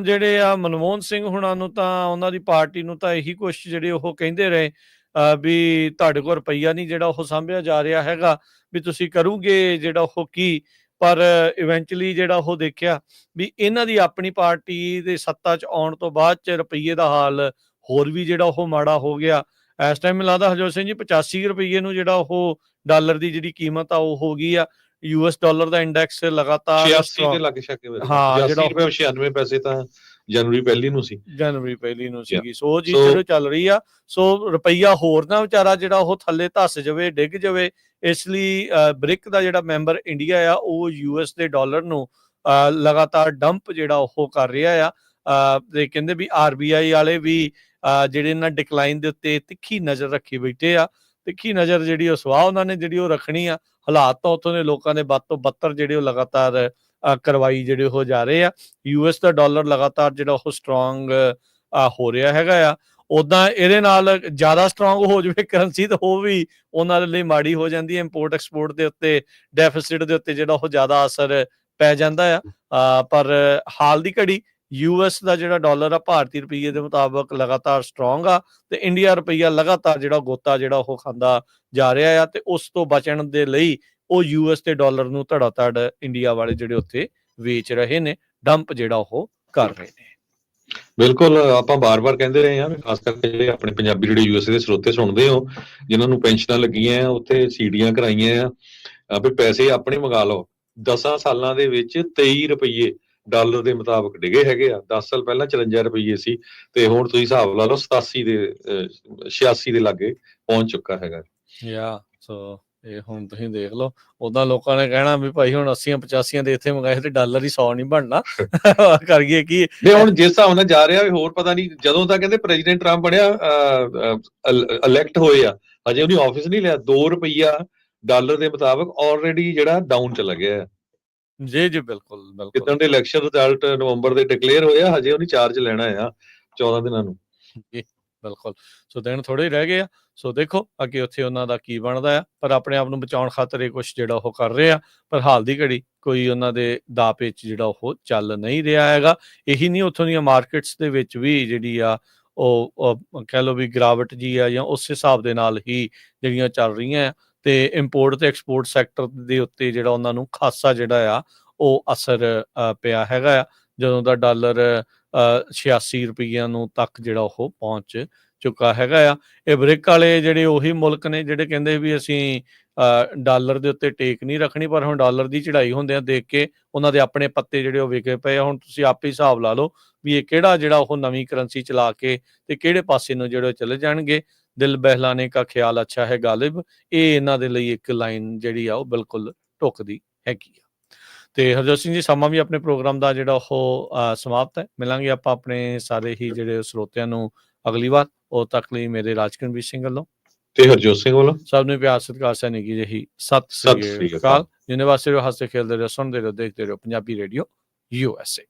ਜਿਹੜੇ ਆ ਮਨਮੋਹਨ ਸਿੰਘ ਹੁਣਾਂ ਨੂੰ ਤਾਂ ਉਹਨਾਂ ਦੀ ਪਾਰਟੀ ਨੂੰ ਤਾਂ ਇਹੀ ਕੁਛ ਜਿਹੜੇ ਉਹ ਕਹਿੰਦੇ ਰਹੇ ਵੀ ਤੁਹਾਡੇ ਕੋਲ ਰੁਪਈਆ ਨਹੀਂ ਜਿਹੜਾ ਉਹ ਸਾਂਭਿਆ ਜਾ ਰਿਹਾ ਹੈਗਾ, ਵੀ ਤੁਸੀਂ ਕਰੋਗੇ ਜਿਹੜਾ ਉਹ ਕੀ। ਪਰ ਇਵੈਂਚੁਅਲੀ ਜਿਹੜਾ ਉਹ ਦੇਖਿਆ ਵੀ ਇਹਨਾਂ ਦੀ ਆਪਣੀ ਪਾਰਟੀ ਦੇ ਸੱਤਾ 'ਚ ਆਉਣ ਤੋਂ ਬਾਅਦ 'ਚ ਰੁਪਈਏ ਦਾ ਹਾਲ ਹੋਰ ਵੀ ਜਿਹੜਾ ਉਹ ਮਾੜਾ ਹੋ ਗਿਆ। ਇਸ ਟਾਈਮ ਮੈਨੂੰ ਲੱਗਦਾ ਹਰਜੋਤ ਸਿੰਘ ਜੀ 85 ਰੁਪਈਏ ਨੂੰ ਜਿਹੜਾ ਉਹ ਡਾਲਰ ਦੀ ਜਿਹੜੀ ਕੀਮਤ ਆ ਉਹ ਹੋ ਗਈ ਆ। US ਡਾਲਰ ਦਾ ਇੰਡੈਕਸ ਲਗਾਤਾਰ 86 ਦੇ ਲੱਗ ਛਕੇ ਹਾਂ, 86 ਰੁਪਏ 96 ਪੈਸੇ ਤਾਂ ਜਨਵਰੀ ਪਹਿਲੀ ਨੂੰ ਸੀ। ਜਨਵਰੀ ਪਹਿਲੀ ਨੂੰ ਸੀਗੀ। ਸੋ ਜੀ So- ਜਦੋਂ ਚੱਲ ਰਹੀ ਆ, ਸੋ ਰੁਪਈਆ ਹੋਰ ਨਾ ਵਿਚਾਰਾ ਜਿਹੜਾ ਉਹ ਥੱਲੇ ਧੱਸ ਜਾਵੇ, ਡਿੱਗ ਜਾਵੇ। ਇਸ ਲਈ ਬ੍ਰਿਕ ਦਾ ਜਿਹੜਾ ਮੈਂਬਰ ਇੰਡੀਆ ਆ ਉਹ US ਦੇ ਡਾਲਰ ਨੂੰ ਲਗਾਤਾਰ ਡੰਪ ਜਿਹੜਾ ਉਹ ਕਰ ਰਿਹਾ ਆ। ਤੇ ਕਹਿੰਦੇ ਵੀ RBI ਵਾਲੇ ਵੀ ਜਿਹੜੇ ਇਹਨਾਂ ਡਿਕਲਾਈਨ ਦੇ ਉੱਤੇ ਤਿੱਖੀ ਨਜ਼ਰ ਰੱਖੀ ਬੈਠੇ ਆ। ਤਿੱਖੀ ਨਜ਼ਰ ਜਿਹੜੀ ਉਹ ਸਵਾਹ ਉਹਨਾਂ ਨੇ ਜਿਹੜੀ ਉਹ ਰੱਖਣੀ ਆ। ਹਾਲਾਤ ਤਾਂ ਉੱਥੋਂ ਦੇ ਲੋਕਾਂ ਦੇ ਵੱਧ ਤੋਂ ਬੱਤਰ ਜਿਹੜੇ ਉਹ ਲਗਾਤਾਰ ਕਰਵਾਈ ਜਿਹੜੇ ਉਹ ਜਾ ਰਹੇ ਆ। US ਦਾ ਡਾਲਰ ਲਗਾਤਾਰ ਜਿਹੜਾ ਉਹ ਸਟਰੋਂਗ ਹੋ ਰਿਹਾ ਹੈਗਾ ਆ। ਉੱਦਾਂ ਇਹਦੇ ਨਾਲ ਜ਼ਿਆਦਾ ਸਟਰੋਂਗ ਹੋ ਜਾਵੇ ਕਰੰਸੀ ਤਾਂ ਉਹ ਵੀ ਉਹਨਾਂ ਦੇ ਲਈ ਮਾੜੀ ਹੋ ਜਾਂਦੀ ਹੈ। ਇੰਪੋਰਟ ਐਕਸਪੋਰਟ ਦੇ ਉੱਤੇ, ਡੈਫਿਸਿਟ ਦੇ ਉੱਤੇ ਜਿਹੜਾ ਉਹ ਜ਼ਿਆਦਾ ਅਸਰ ਪੈ ਜਾਂਦਾ ਆ। ਪਰ ਹਾਲ ਦੀ ਘੜੀ US ਦਾ ਜਿਹੜਾ ਡਾਲਰ ਆ ਭਾਰਤੀ ਰੁਪਈਏ ਦੇ ਮੁਤਾਬਕ ਲਗਾਤਾਰ ਸਟਰੋਂਗ ਆ, ਤੇ ਇੰਡੀਆ ਰੁਪਈਆ ਲਗਾਤਾਰ ਜਿਹੜਾ ਗੋਤਾ ਜਿਹੜਾ ਉਹ ਖਾਂਦਾ ਜਾ ਰਿਹਾ ਆ। ਤੇ ਉਸ ਤੋਂ ਬਚਣ ਦੇ ਲਈ ਉਹ US ਦੇ ਡਾਲਰ ਨੂੰ ਧੜਾ ਧੜ ਇੰਡੀਆ ਵਾਲੇ ਜਿਹੜੇ ਉੱਥੇ ਵੇਚ ਰਹੇ ਨੇ, ਡੰਪ ਜਿਹੜਾ ਉਹ ਕਰ ਰਹੇ ਨੇ। ਬਿਲਕੁਲ, ਆਪਾਂ ਬਾਰ-ਬਾਰ ਕਹਿੰਦੇ ਰਹੇ ਹਾਂ, ਖਾਸ ਕਰਕੇ ਜਿਹੜੇ ਆਪਣੇ ਪੰਜਾਬੀ ਜਿਹੜੇ USA ਦੇ ਸਰੋਤੇ ਸੁਣਦੇ ਹੋ, ਜਿਨ੍ਹਾਂ ਨੂੰ ਪੈਨਸ਼ਨਾਂ ਲੱਗੀਆਂ ਆ, ਉੱਥੇ ਸੀਡੀਆਂ ਕਰਾਈਆਂ ਆ, ਵੀ ਪੈਸੇ ਆਪਣੇ ਮੰਗਾ ਲਓ। 10 ਸਾਲਾਂ ਦੇ ਵਿੱਚ 23 ਰੁਪਈਏ ਡਾਲਰ ਦੇ ਮੁਤਾਬਕ ਡਿਗੇ ਹੈਗੇ ਆ। 10 ਸਾਲ ਪਹਿਲਾਂ 54 ਰੁਪਈਏ ਸੀ, ਤੇ ਹੁਣ ਤੁਸੀਂ ਹਿਸਾਬ ਲਾ ਲਓ 87 ਦੇ 86 ਦੇ ਲਾਗੇ ਪਹੁੰਚ ਚੁੱਕਾ ਹੈਗਾ। ਸੋ ਇਹ ਹੁਣ ਤੁਸੀਂ ਦੇਖ ਲਓ। ਉਦਾਂ ਲੋਕਾਂ ਨੇ ਕਹਿਣਾ ਵੀ ਭਾਈ ਹੁਣ 80-85 ਦੇ ਇੱਥੇ ਮੰਗਾਏ ਤੇ ਡਾਲਰ ਹੀ 100 ਨਹੀਂ ਬਣਨਾ, ਕਰੀਏ ਕੀ। ਨਹੀਂ, ਹੁਣ ਜਿਸ ਹਿਸਾਬ ਨਾਲ ਜਾ ਰਿਹਾ ਹੋਰ ਪਤਾ ਨਹੀਂ, ਜਦੋਂ ਤੱਕ ਕਹਿੰਦੇ ਪ੍ਰੈਜ਼ੀਡੈਂਟ ਟਰੰਪ ਬਣਿਆ ਇਲੈਕਟ ਹੋਏ ਆ, ਅਜੇ ਉਹਨੇ ਆਫਿਸ ਨਹੀਂ ਲਿਆ। 2 ਰੁਪਈਆ ਡਾਲਰ ਦੇ ਮੁਤਾਬਕ ਆਲਰੇਡੀ ਜਿਹੜਾ ਡਾਊਨ ਚਲਾ ਗਿਆ ਹੈ। ਜੀ ਬਿਲਕੁਲ ਬਿਲਕੁਲ। ਜਿੱਦਾਂ ਦੇ ਇਲੈਕਸ਼ਨ ਰਿਜ਼ਲਟ ਨਵੰਬਰ ਦੇ ਡਿਕਲੇਅਰ ਹੋਏ ਆ, ਹਜੇ ਉਹਨੇ ਚਾਰਜ ਲੈਣਾ ਆ 14 ਦਿਨਾਂ ਨੂੰ। ਜੀ ਬਿਲਕੁਲ। ਸੋ ਦਿਨ ਥੋੜੇ ਹੀ ਰਹਿ ਗਏ ਆ। ਸੋ ਦੇਖੋ ਅੱਗੇ ਉੱਥੇ ਉਹਨਾਂ ਦਾ ਕੀ ਬਣਦਾ ਆ। ਪਰ ਆਪਣੇ ਆਪ ਨੂੰ ਬਚਾਉਣ ਖਾਤਰ ਇਹ ਕੁਛ ਜਿਹੜਾ ਉਹ ਕਰ ਰਹੇ ਆ। ਪਰ ਹਾਲ ਦੀ ਘੜੀ ਕੋਈ ਉਹਨਾਂ ਦੇ ਦਾ ਪੇਚ ਜਿਹੜਾ ਉਹ ਚੱਲ ਨਹੀਂ ਰਿਹਾ ਹੈਗਾ। ਇਹੀ ਨਹੀਂ, ਉੱਥੋਂ ਦੀਆਂ ਮਾਰਕੀਟਸ ਦੇ ਵਿੱਚ ਵੀ ਜਿਹੜੀ ਆ ਉਹ ਕਹਿ ਲਓ ਵੀ ਗਿਰਾਵਟ ਜੀ ਆ, ਜਾਂ ਉਸ ਹਿਸਾਬ ਦੇ ਨਾਲ ਹੀ ਜਿਹੜੀਆਂ ਚੱਲ ਰਹੀਆਂ ਆ। ਤੇ ਇੰਪੋਰਟ ਤੇ ਐਕਸਪੋਰਟ ਸੈਕਟਰ ਦੇ ਉੱਤੇ ਜਿਹੜਾ ਉਹਨਾਂ ਨੂੰ ਖਾਸਾ ਜਿਹੜਾ ਆ ਉਹ ਅਸਰ ਪਿਆ ਹੈਗਾ ਆ, ਜਦੋਂ ਦਾ ਡਾਲਰ 86 ਰੁਪਈਆਂ ਨੂੰ ਤੱਕ ਜਿਹੜਾ ਉਹ ਪਹੁੰਚ ਚੁੱਕਾ ਹੈਗਾ ਆ। ਇਹ ਬ੍ਰਿਕ ਵਾਲੇ ਜਿਹੜੇ ਉਹੀ ਮੁਲਕ ਨੇ ਜਿਹੜੇ ਕਹਿੰਦੇ ਵੀ ਅਸੀਂ ਡਾਲਰ ਦੇ ਉੱਤੇ ਟੇਕ ਨਹੀਂ ਰੱਖਣੀ, ਪਰ ਹੁਣ ਡਾਲਰ ਦੀ ਚੜ੍ਹਾਈ ਹੁੰਦਿਆਂ ਦੇਖ ਕੇ ਉਹਨਾਂ ਦੇ ਆਪਣੇ ਪੱਤੇ ਜਿਹੜੇ ਉਹ ਵਿਕੇ ਪਏ ਆ। ਹੁਣ ਤੁਸੀਂ ਆਪੇ ਹਿਸਾਬ ਲਾ ਲਓ ਵੀ ਇਹ ਕਿਹੜਾ ਜਿਹੜਾ ਉਹ ਨਵੀਂ ਕਰੰਸੀ ਚਲਾ ਕੇ ਤੇ ਕਿਹੜੇ ਪਾਸੇ ਨੂੰ ਜਿਹੜੇ ਚਲੇ ਜਾਣਗੇ। ਦਿਲ ਬਹਿਲਾਨੇ ਕਾ ਖਿਆਲ ਅੱਛਾ ਹੈ ਗਾਲਿਬ, ਇਹ ਇਹਨਾਂ ਦੇ ਲਈ ਇੱਕ ਲਾਈਨ ਜਿਹੜੀ ਆ ਉਹ ਬਿਲਕੁਲ ਢੁੱਕਦੀ ਹੈਗੀ ਆ। ਤੇ ਹਰਜੋਤ ਸਿੰਘ ਜੀ, ਸਮਾਂ ਵੀ ਆਪਣੇ ਪ੍ਰੋਗਰਾਮ ਦਾ ਜਿਹੜਾ ਉਹ ਸਮਾਪਤ ਹੈ। ਮਿਲਾਂਗੇ ਆਪਾਂ ਆਪਣੇ ਸਾਰੇ ਹੀ ਜਿਹੜੇ ਸਰੋਤਿਆਂ ਨੂੰ ਅਗਲੀ ਵਾਰ। ਉਦੋਂ ਤੱਕ ਲਈ ਮੇਰੇ ਰਾਜਕਨਵੀਰ ਸਿੰਘ ਵੱਲੋਂ ਤੇ ਹਰਜੋਤ ਸਿੰਘ ਵੱਲੋਂ ਸਭ ਨੂੰ ਪਿਆਰ ਸਤਿਕਾਰ ਸੈਨਿਕ ਜਿਹੀ ਸਤਿ ਸ੍ਰੀ ਅਕਾਲ। ਜਿੰਨੇ ਵਾਸਤੇ ਰਹੋ, ਹੱਸਦੇ ਖੇਡਦੇ ਰਹੋ, ਸੁਣਦੇ ਰਹੋ, ਦੇਖਦੇ ਰਹੋ ਪੰਜਾਬੀ ਰੇਡੀਓ USA।